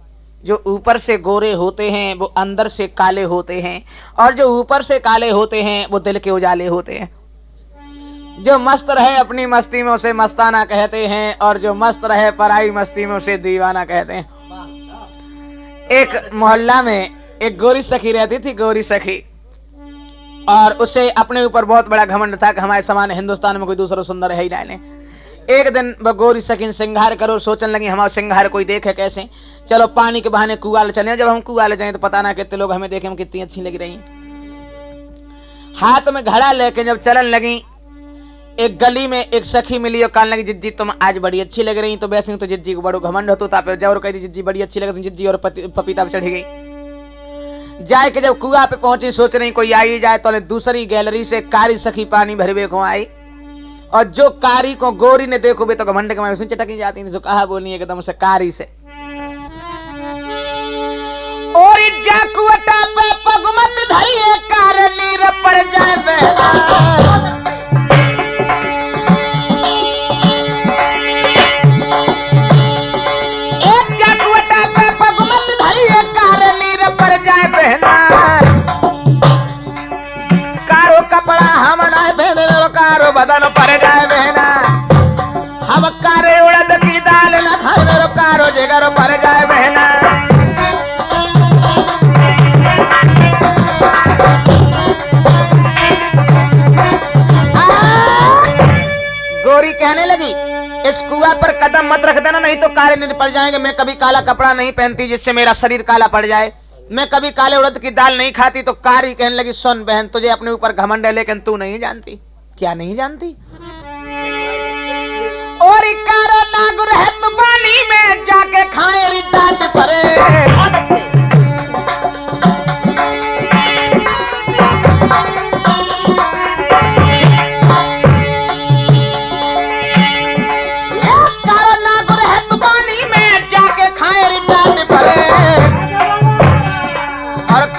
जो ऊपर से गोरे होते हैं वो अंदर से काले होते हैं, और जो ऊपर से काले होते हैं वो दिल के उजाले होते हैं। जो मस्त रहे अपनी मस्ती में उसे मस्ताना कहते हैं, और जो मस्त रहे पराई मस्ती में उसे दीवाना कहते हैं। एक मोहल्ला में एक गोरी सखी रहती थी, गोरी सखी, और उसे अपने ऊपर बहुत बड़ा घमंड था कि हमारे समान हिंदुस्तान में कोई दूसरा सुंदर है ही नहीं। एक दिन वह गोरी सखी श्रृंगार करो, सोचने लगी हमारा श्रृंगार कोई देखे कैसे, चलो पानी के बहाने कुआं ले चले। जब हम कुआं ले जाएं तो पता ना कितने लोग हमें देखें हम कितनी अच्छी लग रही। हाथ में घड़ा लेके जब चलन लगी, एक गली में एक सखी मिली और कहने लगी जिज्जी तुम आज बड़ी अच्छी लग रही। तो वैसे तो जिज्जी को बड़ो घमंड होता था, जब कह दी जिज्जी बड़ी अच्छी लग रही, जिज्जी और पपीता पे चढ़ी गई। जाए के जब कुआं पे पहुंची, सोच रही कोई आई जाए, तो दूसरी गैलरी से कारी सखी पानी भरवे को आई, और जो कारी को गोरी ने देखो बे तो घमंड के मारे चटकी जाती नहीं। तो कहा बोली एकदम से कारी से, और जाकुटा पे पगमत धरिए कार नीर पड़ जाए बेला। कारो कपड़ा हम ना पहने कारो बदन पर जाए बहना, हम कारे उड़द की दाल न खाए मेरो कारो जिगर पर जाए बहना। गोरी कहने लगी इस कुआं पर कदम मत रख देना, नहीं तो काले नहीं पड़ जाएंगे। मैं कभी काला कपड़ा नहीं पहनती जिससे मेरा शरीर काला पड़ जाए, मैं कभी काले उड़द की दाल नहीं खाती। तो कारी कहने लगी सुन बहन, तुझे अपने ऊपर घमंड है लेकिन तू नहीं जानती। क्या नहीं जानती? और कारो नागुर है तो पानी में जाके खाए री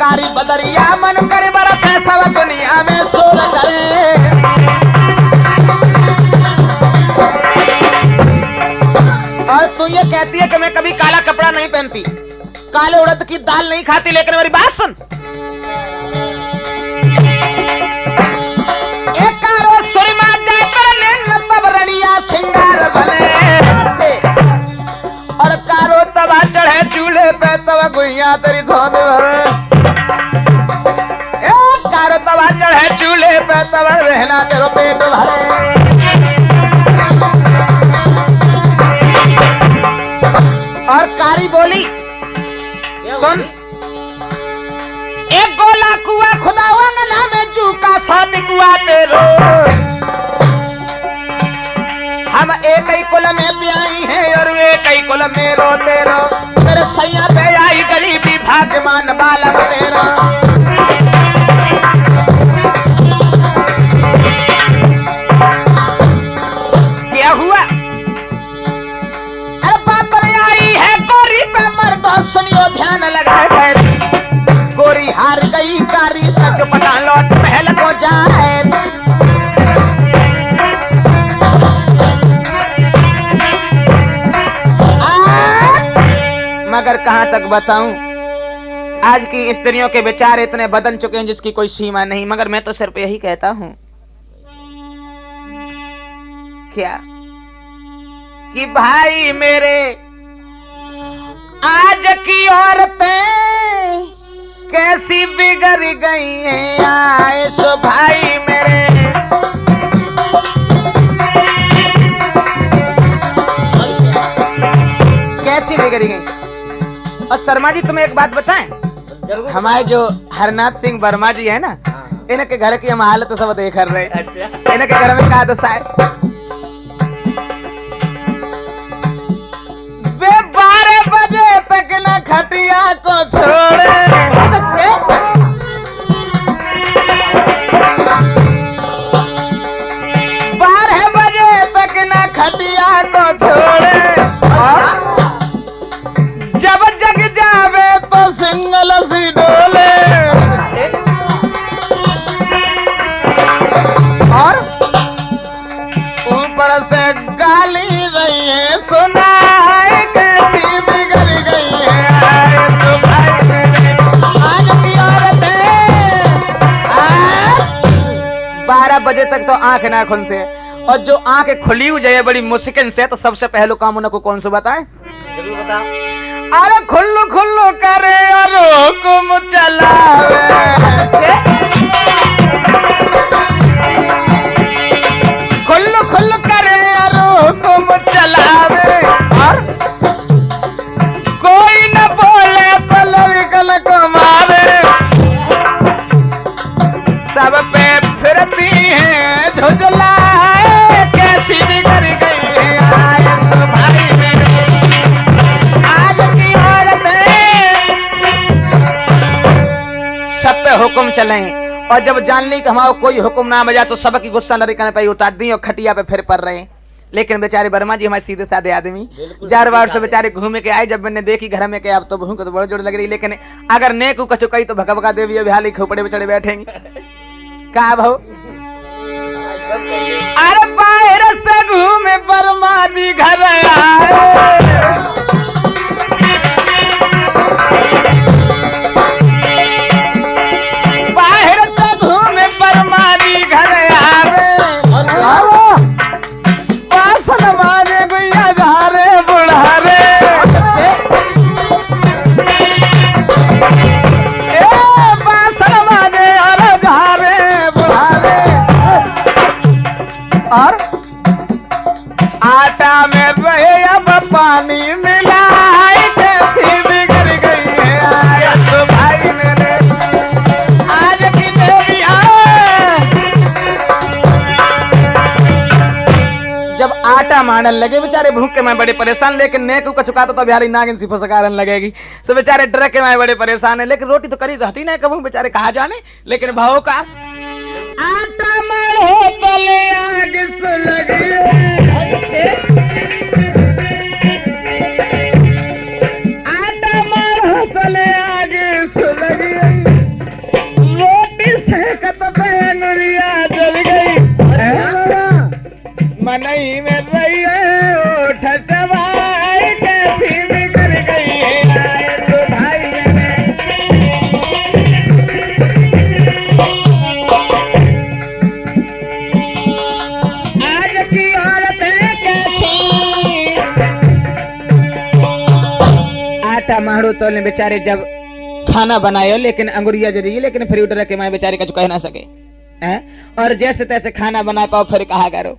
कारी बदरिया मन करे बरसे सब दुनिया में शोर करे। और तू ये कहती है कि मैं कभी काला कपड़ा नहीं पहनती, काले उड़द की दाल नहीं खाती, लेकिन मेरी बात सुन, एक कारो सुरमा जाए पर नैन तब रड़िया सिंगार भले, और कारो तवा चढ़े चूल्हे पे तब गुइया तेरी धोने भरे। कारो तवा चढ़े चूल्हे पे तब रहना तेरो पेट भरे। और कारी बोली सुन, एक गोला कुआ खुदा वांगला में चूका साथ कुआ तेरो, हम एक ही कुल में प्याई है और एक ही कुल में रोते रो, मेरे सैया पे आई गरीबी भाग्यमान बालक तेरा। क्या हुआ? अरे बात आई है गोरी पे मर्द सुनियो ध्यान लगाए, गोरी हार गई कारी सच पता लौट महल को जाए। मगर कहां तक बताऊं, आज की स्त्रियों के विचार इतने बदल चुके हैं जिसकी कोई सीमा नहीं। मगर मैं तो सिर्फ यही कहता हूं क्या कि भाई मेरे आज की औरतें कैसी बिगड़ गई हैं, आए सो भाई मेरे। कैसी बिगड़ी गई? और शर्मा जी तुम्हें एक बात बताएं, हमारे जो हरनाथ सिंह वर्मा जी है ना, इनके घर की हम हालत तो सब देख रहे हैं। इनके घर में क्या दशा है, वे 12 बजे तक न खटिया को छोड़े, 12 बजे तक न खटिया को छोड़े, जब जग जावे तो सिंगल सी डोले, और ऊपर से गाली रही है सुना है कैसी बिगड़ गई है तो भाई मेरे। आज की औरतें 12 बजे तक तो आंख ना खुलते, और जो आंखें खुली हुई जाए बड़ी मुश्किल से, तो सबसे पहले काम उनको कौन सा बताए? जरूर बताओ। अरे खुल्लू खुल्लू करे और हुकुम चलावे, खुल्लू खुल्लू करे और हुकुम चलावे, और कोई न बोले तो लड़कन को मारे, सब पे फिरती है झुझलाए, कैसी बिगड़ गई है आए सो भाई मेरे। सब पे हुक्म चले, और जब जान ली कि हमारा कोई हुक्म ना बजा तो सबकी गुस्सा लड़कने पे उतार दी और खटिया पे फिर पड़ रहे। लेकिन बेचारे वर्मा जी हमारे सीधे साधे आदमी, 4 बार से बेचारे घूमे के आए। जब मैंने देखी घर में के अब तो भूख तो बड़ी जोर लग रही, लेकिन अगर नेक कछु कही तो भगा भगा देवी बिहाली खोपड़े बेचारे बैठेंगे का भाव। अरे बाहर से घूमे वर्मा जी घर आए, और आटा में रहे अब पानी मिलाए, कैसी बिगड़ गई है तो भाई मेरे। आज की देविया जब आटा मारने लगे बेचारे भूख के मैं बड़े परेशान, लेकिन नेक का चुका तो बिहारी नागिन सी फसकारन लगेगी, सब बेचारे डर के मैं बड़े परेशान है। लेकिन रोटी तो करी रहती नहीं, कभी बेचारे कहा जाने। लेकिन भाव का आटा मारो तले आग से लगी, आटा मारो तले आग से लगी, मारो तो ले बेचारे जब खाना बनायो लेकिन अंगुरिया जरी लेकिन फिर उठ रखे मैं बेचारे कुछ कह ना सके हैं और जैसे तैसे खाना बना पाओ फिर कहा करो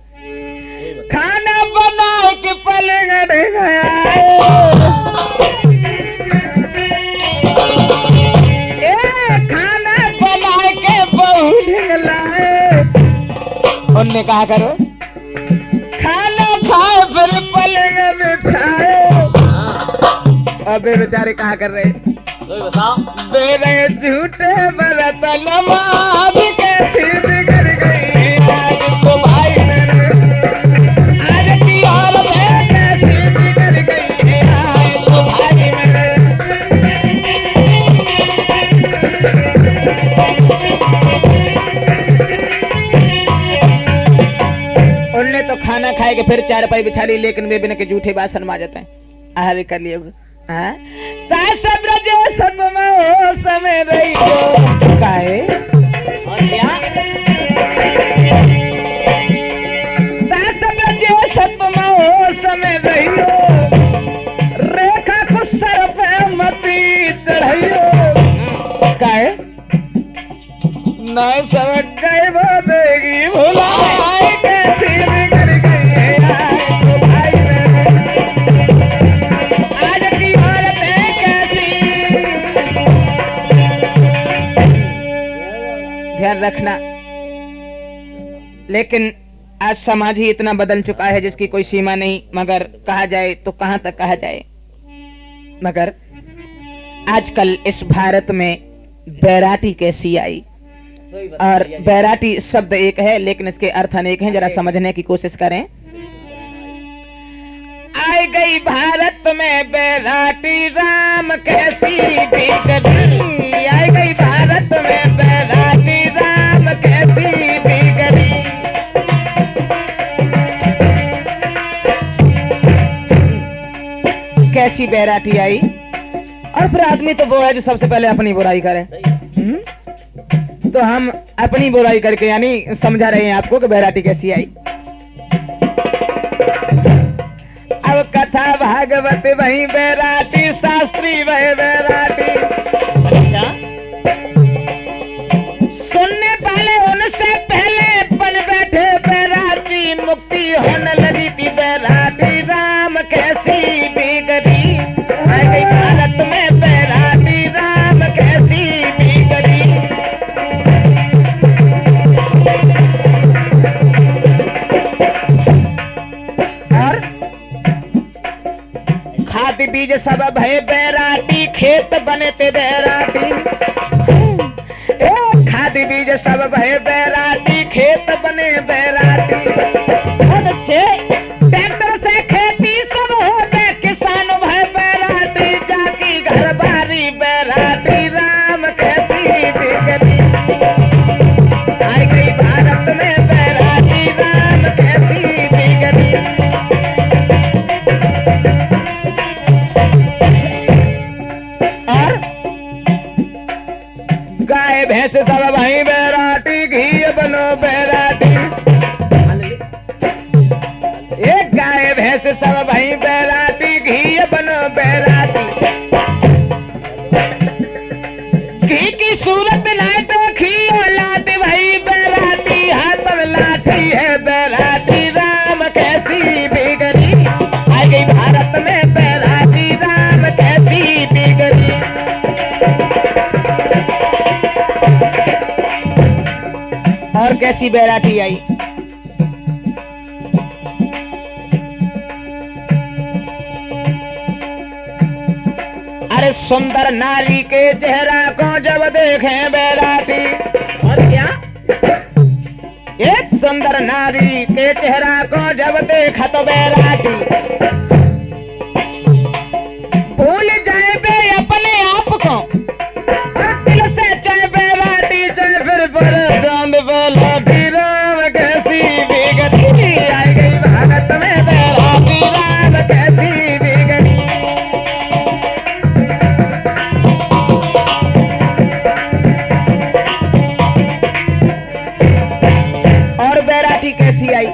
खाना बना के पलंग गया खाना बना के बहुत लाए उनने कहा करो खाना खाए फिर पलंग बिछाए अबे बेचारे कहा कर रहे बताओ मेरे झूठे बरत नमाज कैसी बिगड़ गई आज तो भाई मेरे आज की हालत कैसी बिगड़ गई आज तो भाई मेरे उनने तो खाना खाए के फिर चारपाई बिछा ली लेकिन वे बिना के झूठे बासन माजते हैं आहार कर लिए सब रजे सतमा हो समय रही हो काहे और क्या सब रजे सतमा हो समय रही हो रेखा को सर पे मती चढ़ाई हो काहे नहीं समझ गए वो देगी भुलाई कैसी बिगड़ गई है तो भाई आज की हालत है कैसी ध्यान रखना लेकिन आज समाज ही इतना बदल चुका है जिसकी कोई सीमा नहीं मगर कहा जाए तो कहां तक कहा जाए मगर आजकल इस भारत में बैराटी कैसी आई और बैराटी शब्द एक है लेकिन इसके अर्थ अनेक हैं जरा समझने की कोशिश करें आई गई भारत में बैराटी राम कैसी बिगड़ी आई गई भारत में बैराटी राम कैसी बिगड़ी कैसी बैराटी आई और फिर आदमी तो वो है जो सबसे पहले अपनी बुराई करे तो हम अपनी बुराई करके यानी समझा रहे हैं आपको कि बैराटी कैसी आई अब कथा भागवत वही बैराटी शास्त्री वही बैराटी अच्छा सुनने वाले उनसे पहले पल बैठे बैराटी मुक्ति होने लगी थी बैराटी राम कैसी बिगड़ी आ गई भारत में बैराटी राम कैसी बिगड़ी खाद बीज सब भय बैराटी खेत बने ते बैराटी खाद बीज सब भय बैराटी खेत बने बैराटी अच्छे ट्रैक्टर से खेती सब होते किसान भय बैराटी जाकी घर बारी बैराटी राम कैसी बिगड़ी आई गई भारत में बैराटी राम कैसी बिगड़ी गाय भैंस सब भाई बैराटी घी बनो बैराटी एक गाय भैंस सब भाई बैराटी घी बनो बैराटी घी की सूरत लाए तो घी लाती भाई बैराटी हाथ में लाठी है बैराटी राम कैसी बिगड़ी आ गई भारत में बैराटी राम कैसी बिगड़ी और कैसी बैराटी आई अरे सुंदर नारी के चेहरा को जब देखें बैराटी और क्या एक सुंदर नारी के चेहरा को जब देखा तो बैराटी भूल जाए बे अपने आप को दिल से चाहे बैराटी चाहे फिर पर चांद बैराटी राम कैसी बिगड़ी आई गई भारत में बैराटी राम कैसी बिगड़ी और बैराटी कैसी आई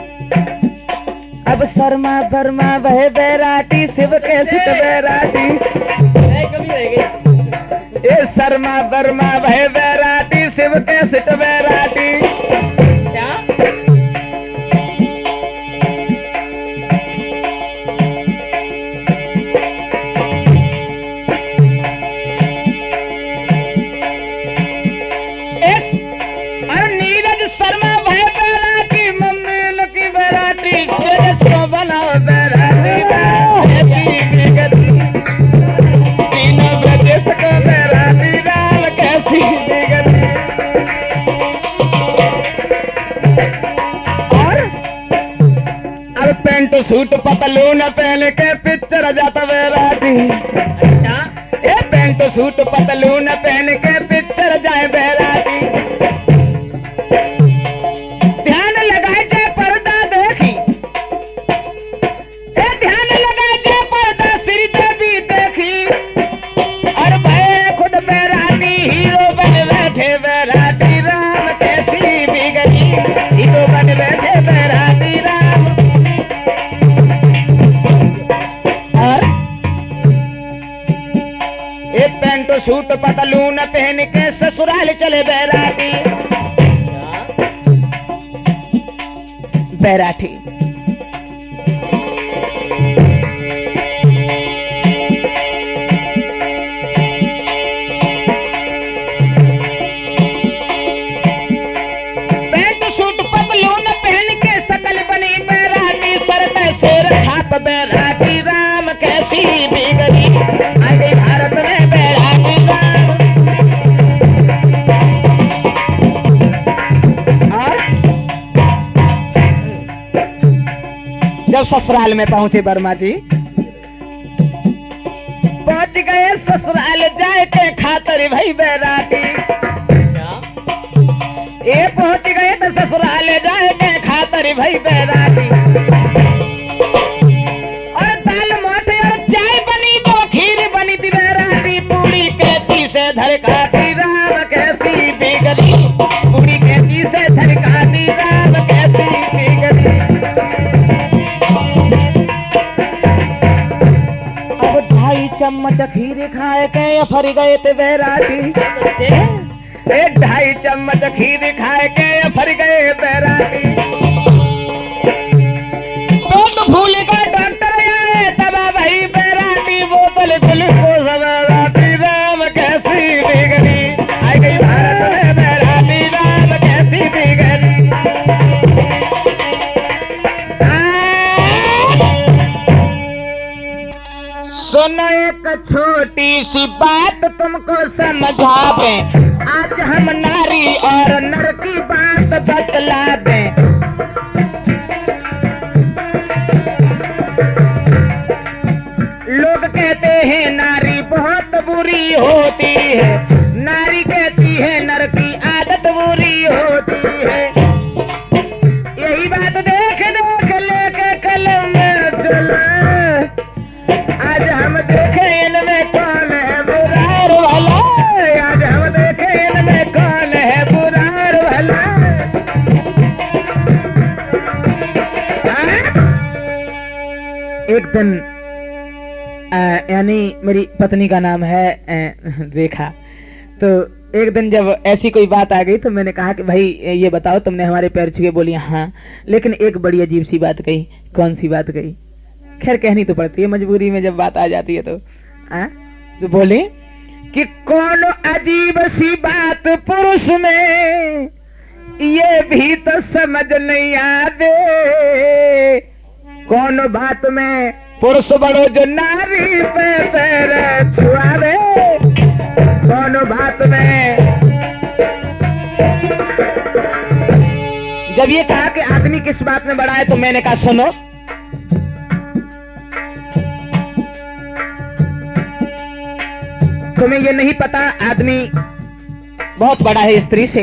अब शर्मा वर्मा वह बैराटी शिव कैसी तो बैराटी ए शर्मा वर्मा भय बैराटी शिव के सिट बैराटी। क्या नीरज शर्मा भय बैराटी मम्मी लकी बैराटी बना बैराटी तीनों प्रदेश को बैराटी राम कैसी बिगड़ी। और अब पेंट सूट पतलून पहन के पिक्चर जाता बैराटी। अच्छा ये पेंट सूट पतलून पहन के पिक्चर जाए बैराटी। ध्यान लगाए जाए पर्दा देखी ध्यान लगाए जाए पर्दा श्री देवी देखी। और भय खुद बैराटी हीरो बन बैठे बैराटी राम कैसी बिगड़ी। हीरो बन बैठे बैराटी राम। और एक पेंट सूट पतलून पहन के ससुराल चले बैराटी। बैराठी पेंट सूट पतलून पहन के शकल बनी बैराटी। सर में शेर छाप बैराटी राम कैसी बिगड़ी। आ गई भारत में बैराटी राम। और जब ससुराल में पहुंचे वर्मा जी पहुंच गए ससुराल जाए के खातर भाई बैराटी। ये पहुंच गए तो ससुराल जाए के खातर भाई बैराटी। और दाल मोटे और चाय बनी तो खीर बनी थी बैराटी। पूरी कैची से धरकाती राम कैसी बिगड़ी। पूरी कैची से धरकाती राम कैसी बिगड़ी। अब 2.5 चम्मच खीर खाए के फर गए थे बैराटी। 2.5 चम्मच खीर खाए के फर गए बैराटी। पेट फूल का डॉक्टर आए तब भाई बैराटी। बोतल ग्लूकोज बैराटी राम कैसी बिगड़ी। आ गई भारत में बैराटी राम कैसी बिगड़ी। सुनो एक छोटी सी बात तुमको समझा दें। आज हम नारी और नर की बात बतला दें। लोग कहते हैं नारी बहुत बुरी होती है। नारी कहती है नर की आदत बुरी होती है। यही बात देख देख लेके कलम में चले। आज हम देखे इनमें कौन है बुरा और भला। आज हम देखे इनमें कौन है बुरा और भला। एक दिन यानी मेरी पत्नी का नाम है रेखा। तो एक दिन जब ऐसी कोई बात आ गई तो मैंने कहा कि भाई ये बताओ तुमने हमारे पैर छुए। बोली हाँ, लेकिन एक बड़ी अजीब सी बात कही। कौन सी बात कही? खैर कहनी तो पड़ती है मजबूरी में जब बात आ जाती है तो बोले कि कौन अजीब सी बात पुरुष में ये भी तो समझ नहीं आवे। कौन बात में पुरुष बड़ो जो नारी पे पैर छुआवे। कौन बात में। जब ये कहा कि आदमी किस बात में बड़ा है तो मैंने कहा सुनो। तुम्हें ये नहीं पता आदमी बहुत बड़ा है स्त्री से।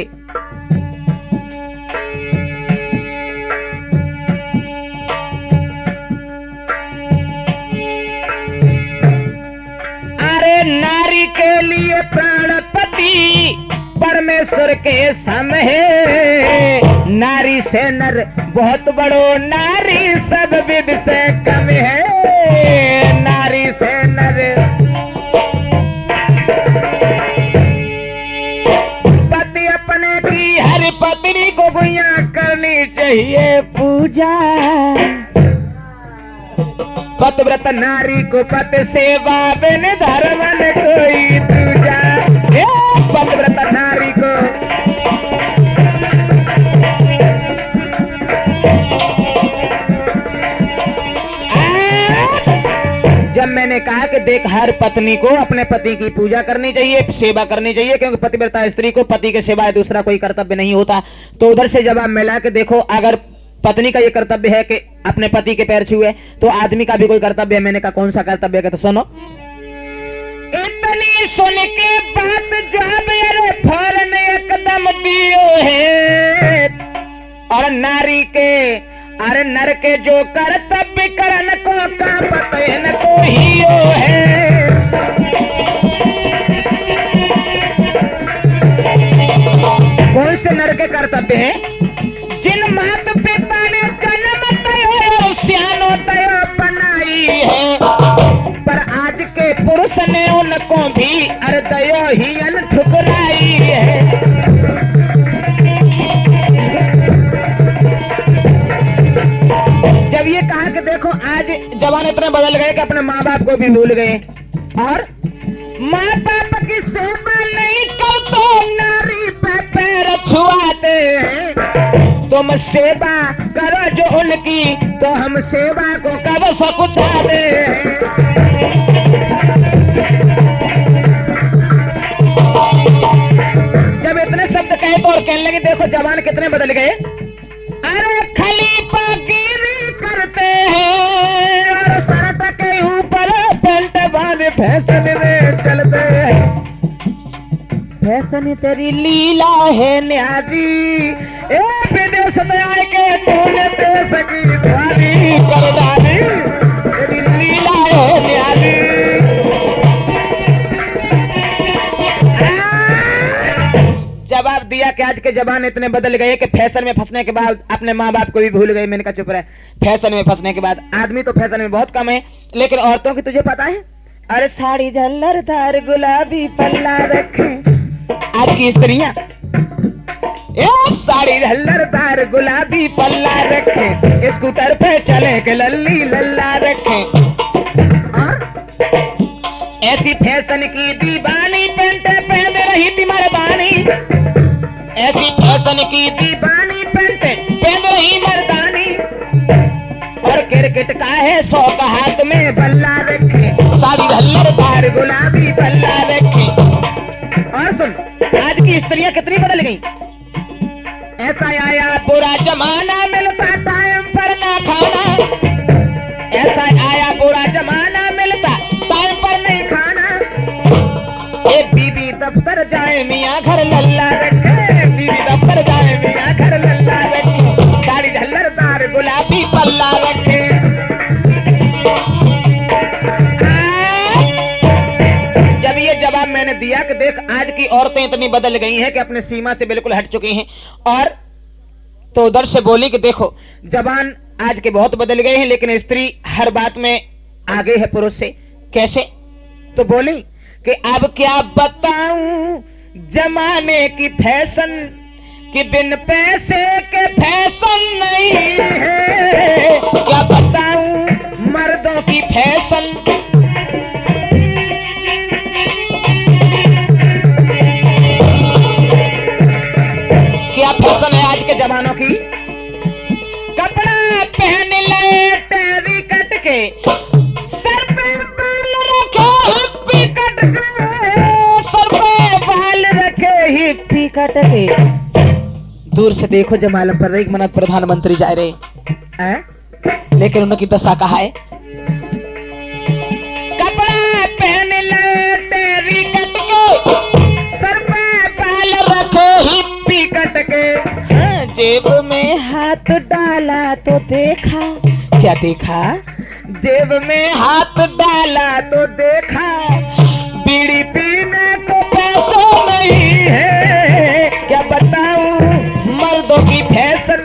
अरे नारी के लिए प्राणपति परमेश्वर के सम है। नारी से नर बहुत बड़ो, नारी सब विध से कम है। नारी से नर पतिव्रत नारी को पति सेवा बिन धर्म न कोई दूजा। पतिव्रत नारी को जब मैंने कहा कि देख हर पत्नी को अपने पति की पूजा करनी चाहिए, सेवा करनी चाहिए, क्योंकि पतिव्रता स्त्री को पति के सिवाय दूसरा कोई कर्तव्य नहीं होता, तो उधर से जवाब मिला कि देखो अगर पत्नी का ये कर्तव्य है कि अपने पति के पैर छुए, तो आदमी का भी कोई कर्तव्य है। मैंने कहा कौन सा कर्तव्य है? तो सुनो। इतनी सुन के बात जवाब अरे फौरन एकदम दियो है, और नारी के अरे नर के जो कर्तव्य करन को का पते न को ही है। कौन से नर के कर्तव्य है? जिन मात पिता ने जन्म तय सियानो तय बनाई है, पर आज के पुरुष ने उनको भी अर्दयो ही अन ठुकराई है। जब ये कहा कि देखो आज जवान इतने बदल गए कि अपने माँ बाप को भी भूल गए, और माँ बाप की सेवा नहीं करते, नारी पे पैर छुआते हैं। तुम सेवा करो जो उनकी, तो हम सेवा को कब सकुचाते हैं। जब इतने शब्द कहे तो और कहने लगे देखो जवान कितने बदल गए। अरे खलीफा गिरी करते हैं और शर्ट के ऊपर पेंट बांधे फैशन में चलते हैं। फैशन तेरी लीला है न्याजी, ए विदेश में आए के तूने देश की ध्वनि कर डाली, तेरी लीला है न्याजी। जवाब दिया कि आज के जवान इतने बदल गए कि फैशन में फंसने के बाद अपने माँ बाप को भी भूल गए। मैंने कहा चुप रहे। फैशन में फंसने के बाद आदमी तो फैशन में बहुत कम है, लेकिन औरतों की तुझे पता है? अरे साड़ी झल्लरदार गुलाबी पल्ला रखे आज की स्त्रियां, साड़ी झल्लरदार गुलाबी पल्ला रखे, स्कूटर पे चले के लल्ली लल्ला रखे, ऐसी फैशन की दीवानी पेंट पहन रही थी मर्दानी, ऐसी फैशन की दीवानी पेंट पहन रही मर्दानी, और क्रिकेट का है 100 का हाथ में बल्ला रखे, साड़ी झल्लरदार गुलाबी बल्ला रखे। और सुन आज की स्त्रियां कितनी बदल गई। ऐसा आया बुरा जमाना मिलता टाइम पर ना खाना, ऐसा आया बुरा जमाना मिलता टाइम पर नहीं खाना। ए बीबी दफ्तर जाए मियाँ घर लल्ला रखे, बीबी दफ्तर जाए मियाँ घर लल्ला रखे, साड़ी झल्लरदार गुलाबी पल्ला रखे। जब ये जवाब मैंने दिया कि देख आज की औरतें इतनी बदल गई हैं कि अपने सीमा से बिल्कुल हट चुकी हैं, और तो उधर से बोली कि देखो जवान आज के बहुत बदल गए हैं, लेकिन स्त्री हर बात में आगे है पुरुष से। कैसे? तो बोली कि अब क्या बताऊं जमाने की फैशन, कि बिन पैसे के फैशन नहीं है। क्या बताऊं मर्दों की फैशन, क्या फैशन है आज के जमानों की। कपड़ा पहन ले टेरी कट के, सर पे बाल रखे हिप्पी कट के, सर पे बाल रखे हिप्पी कट के। दूर से देखो जमाल पर एक मन प्रधानमंत्री जा रहे हैं, लेकिन उनकी दशा कहा है। कपड़ा पहन ले टेरी कट के, सर पे बाल रखे हिप्पी कट के, जेब में हाथ डाला तो देखा, क्या देखा? जेब में हाथ डाला तो देखा, बीड़ी पीने को पैसे नहीं है। क्या बताऊं मर्दों की फैशन।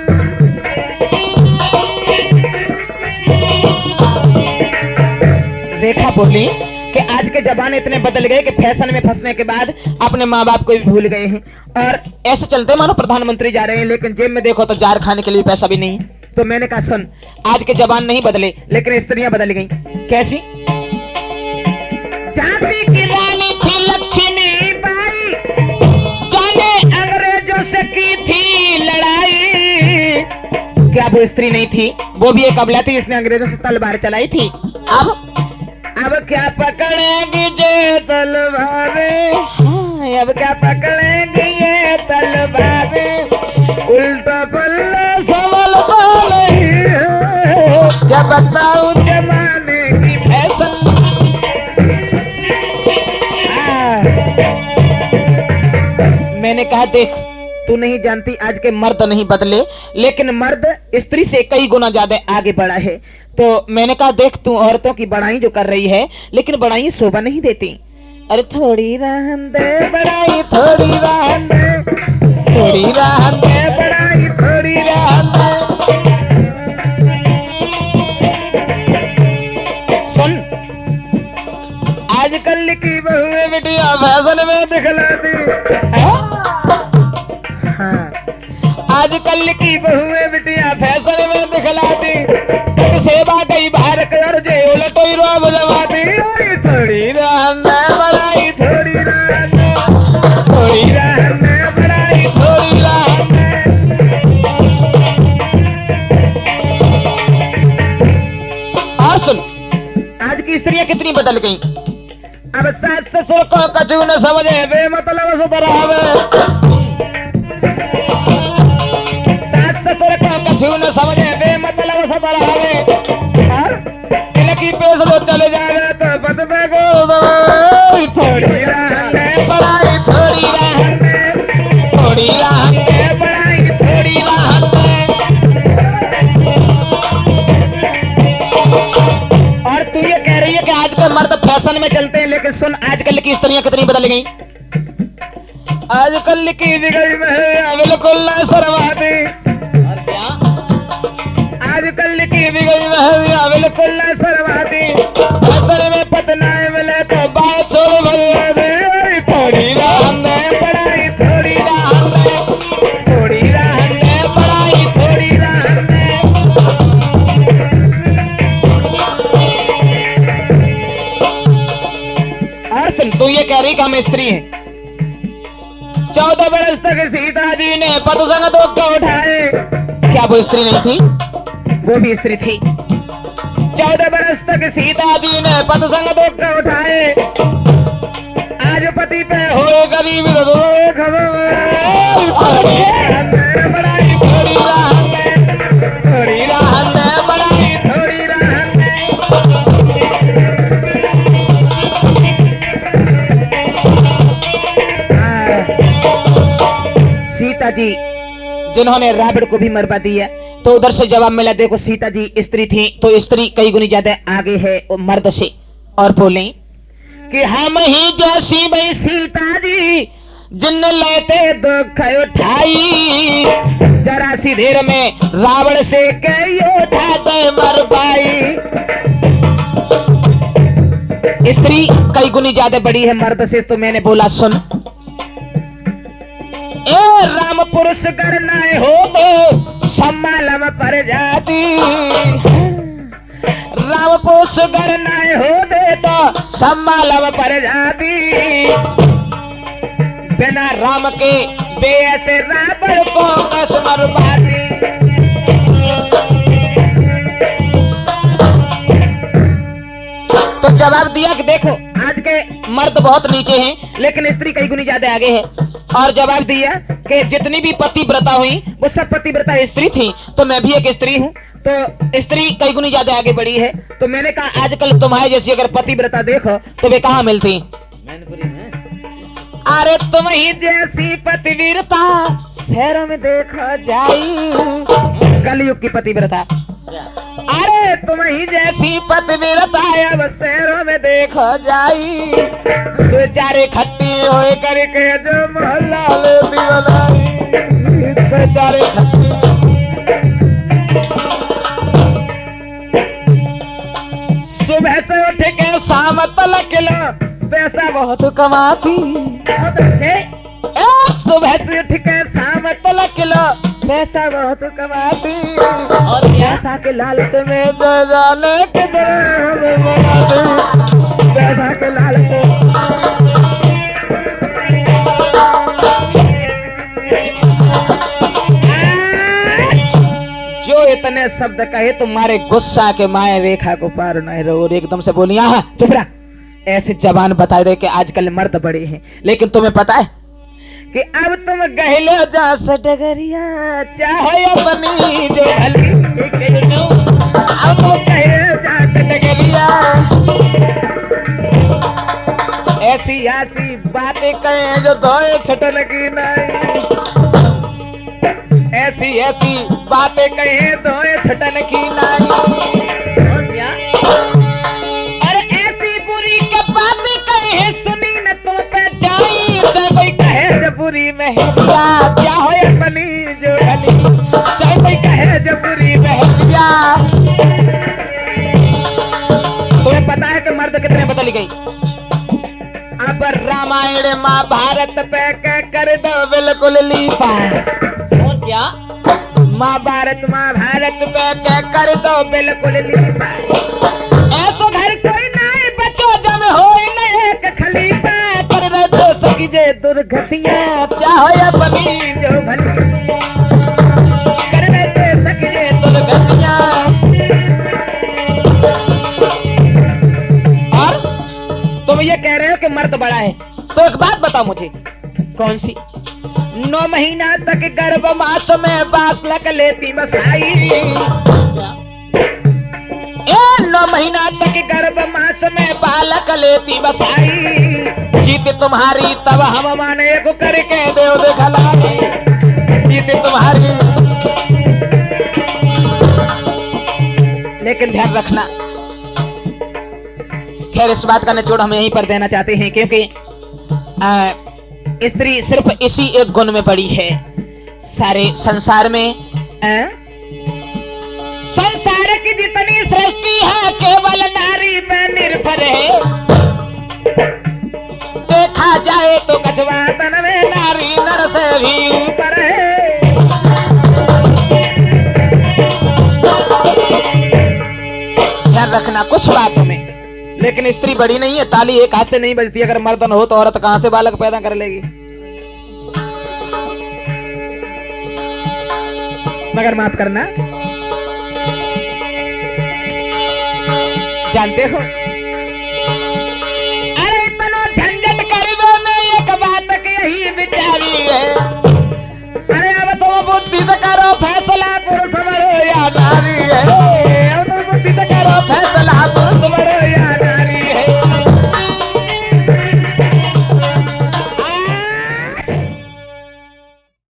देखा बोली कि आज के जमाने इतने बदल गए कि फैशन में फंसने के बाद अपने माँ बाप को भी भूल गए हैं, और ऐसे चलते मानो प्रधानमंत्री जा रहे हैं, लेकिन जेब में देखो तो जार खाने के लिए पैसा भी नहीं है। तो मैंने कहा सुन, आज के जवान नहीं बदले लेकिन स्त्रियां बदल गई। कैसी? झांसी की रानी थी लक्ष्मी बाई, जाने अंग्रेजों से की थी लड़ाई। क्या वो स्त्री नहीं थी? वो भी एक अबला थी, इसने अंग्रेजों से तलवार चलाई थी। अब क्या पकड़ेगी ये तलवारें, अब क्या पकड़ेगी ये तलवारें, उल्टा पल्ला संभलता नहीं है, क्या बताऊं जमाने की फैशन। मैंने कहा देख, तू नहीं जानती आज के मर्द नहीं बदले, लेकिन मर्द स्त्री से कई गुना ज्यादा आगे बढ़ा है। तो मैंने कहा देख, तू औरतों की बड़ाई जो कर रही है, लेकिन बड़ाई शोभा नहीं देती। अरे थोड़ी रहन दे बड़ाई, थोड़ी रहन दे, थोड़ी रहन दे बड़ाई, थोड़ी रहन दे। सुन, आजकल की बहुएं बेटियां फैशन में दिखलाती, आजकल की बहुएं बिटिया फैशन में दिखलाती, सेवा गई बाहर कर जे उलटोई रोब जमाती। थोड़ी रहन दे बड़ाई, थोड़ी रहन दे, थोड़ी रहन दे बड़ाई, थोड़ी रहन दे। और सुन, आज की स्त्रियां कितनी बदल गई। अब सास ससुर को कछु न समझे, बेमतलब से बराबर, कछु न समझे, बेमतलब से बढ़ावे, इनकी पेश लो चले जावे तो बदबे को थोड़ी रहन दे बड़ाई, थोड़ी रहन दे, थोड़ी रहन दे बड़ाई, थोड़ी रहन दे। और तू ये कह रही है कि आज के मर्द फैशन में चलते हैं, लेकिन सुन आजकल की स्त्रियां कितनी बदल गई। आजकल की बिगड़ी में बिल्कुल न शर्माती, आजकल की बिगड़ी में बिल्कुल न शर्माती, असर में पतनाए मिले तो बात छोड़ भर दे। थोड़ी रहन दे बड़ाई, थोड़ी रहन दे, थोड़ी रहन दे बड़ाई, थोड़ी रहन दे। और सुन, तू ये कह रही कि हम स्त्री हैं। 14 बरस तक सीता जी ने पतसंग दुख उठाए, क्या वो स्त्री नहीं थी? वो भी स्त्री थी। 14 बरस तक सीता जी ने पतसंग दुख उठाए, आज पति पे हुए गरीब खबर। थोड़ी रहन दे बड़ाई, थोड़ी रहन दे, थोड़ी रहन दे बड़ाई, थोड़ी रहन दे। सीता जी जिन्होंने रावण को भी मरवा दिया, तो उधर से जवाब मिला, देखो सीता जी स्त्री थी तो स्त्री कई गुनी ज्यादा आगे है मर्द से। और बोले कि हम ही जैसी भाई सीता जी जिन लेते दुख उठाई, जरा सी देर में रावण से कई उठाते मर पाई। स्त्री कई गुनी ज्यादा बड़ी है मर्द से। तो मैंने बोला सुन, ए राम पुरुष करना होते सम्मालम पर जाती, राम पुरुष करना होते तो सम्मालम पर जाती, बिना राम के बेऐसे रावण को कस मरवाती। तो जवाब दिया कि देखो आज के मर्द बहुत नीचे हैं, लेकिन स्त्री कई गुनी ज्यादा आगे है। और जवाब दिया कि जितनी भी पतिव्रता हुई वो सब पतिव्रता स्त्री थी, तो मैं भी एक स्त्री हूँ, तो स्त्री कई गुनी ज्यादा आगे बढ़ी है। तो मैंने कहा आजकल तुम्हारे जैसी अगर पतिव्रता देखो तो वे कहाँ मिलती। अरे तुम ही जैसी पतिव्रता शहरों में देखो जाई, कलयुग की पतिव्रता। अरे तुम ही जैसी पतिव्रता अब शहरों में देखो जाई, दो चारे खट्टी होए करके जो मोहल्ला में दीवानाई, दो चारे खट्टी। सुबह से उठ के शाम तक पैसा बहुत कमाती, सुबह से उठ के शाम तक पैसा बहुत कमाती और पैसा के लालच में जो जाने किधर पैसा के लालच जो इतने शब्द कहे तुम्हारे गुस्सा के माए रेखा को पार नहीं रहो और एकदम से बोली हाँ चुप रहा। ऐसे जबान बता रहे कि आजकल मर्द बड़े हैं, लेकिन तुम्हें पता है कि अब तुम गहले जा डगरिया चाहे अपनी जो भली अब तुम गहले जा डगरिया ऐसी ऐसी बातें कहें जो धोए छटन की नहीं, ऐसी ऐसी बातें कहें धोए छटन की नहीं और ऐसी बुरी के बातें कहें सुनी न तुम पे जाई चाहे कोई कहे जब बुरी महलिया क्या हो अपनी जो गली चाहे कोई कहे जब बुरी महलिया। तुम्हें पता है कि मर्द कितने बदल गई। अब रामायण महाभारत पे कर दो बिल्कुल लीपा और क्या महाभारत पे कर दो बिल्कुल लीपा ऐसा घर कोई नहीं बचो जब हो एक खलीफा कर रहे तो सकी जे दुर्गतियां चाहो अपनी जो भली कर रहे तो सकी जे दुर्गतियां। और तुम ये कह रहे हो कि मर्द बड़ा है तो एक बात बताओ मुझे कौन सी। 9 महीना तक गर्भ मास में बास लग लेती बसाई 9 महीना तक गर्भ मास में बालक लेती बसाई जीत तुम्हारी तब हम माने को करके देव देखला जीत तुम्हारी। लेकिन ध्यान रखना, खैर इस बात का निचोड़ हम यहीं पर देना चाहते हैं क्योंकि स्त्री सिर्फ इसी एक गुण में पड़ी है सारे संसार में। संसार की जितनी सृष्टि है केवल नारी में निर्भर है, देखा जाए तो कछुआ तन में नारी नर से भी ऊपर है। ध्यान रखना कुछ बातों में, लेकिन स्त्री बड़ी नहीं है, ताली एक हाथ से नहीं बजती। अगर मर्दन हो तो औरत कहां से बालक पैदा कर लेगी। मगर माफ करना, जानते हो अरे इतना झंझट करने में एक बात की यही विचारी है। अरे अब तो बुद्धि से करो फैसला पुरुष मरो या नारी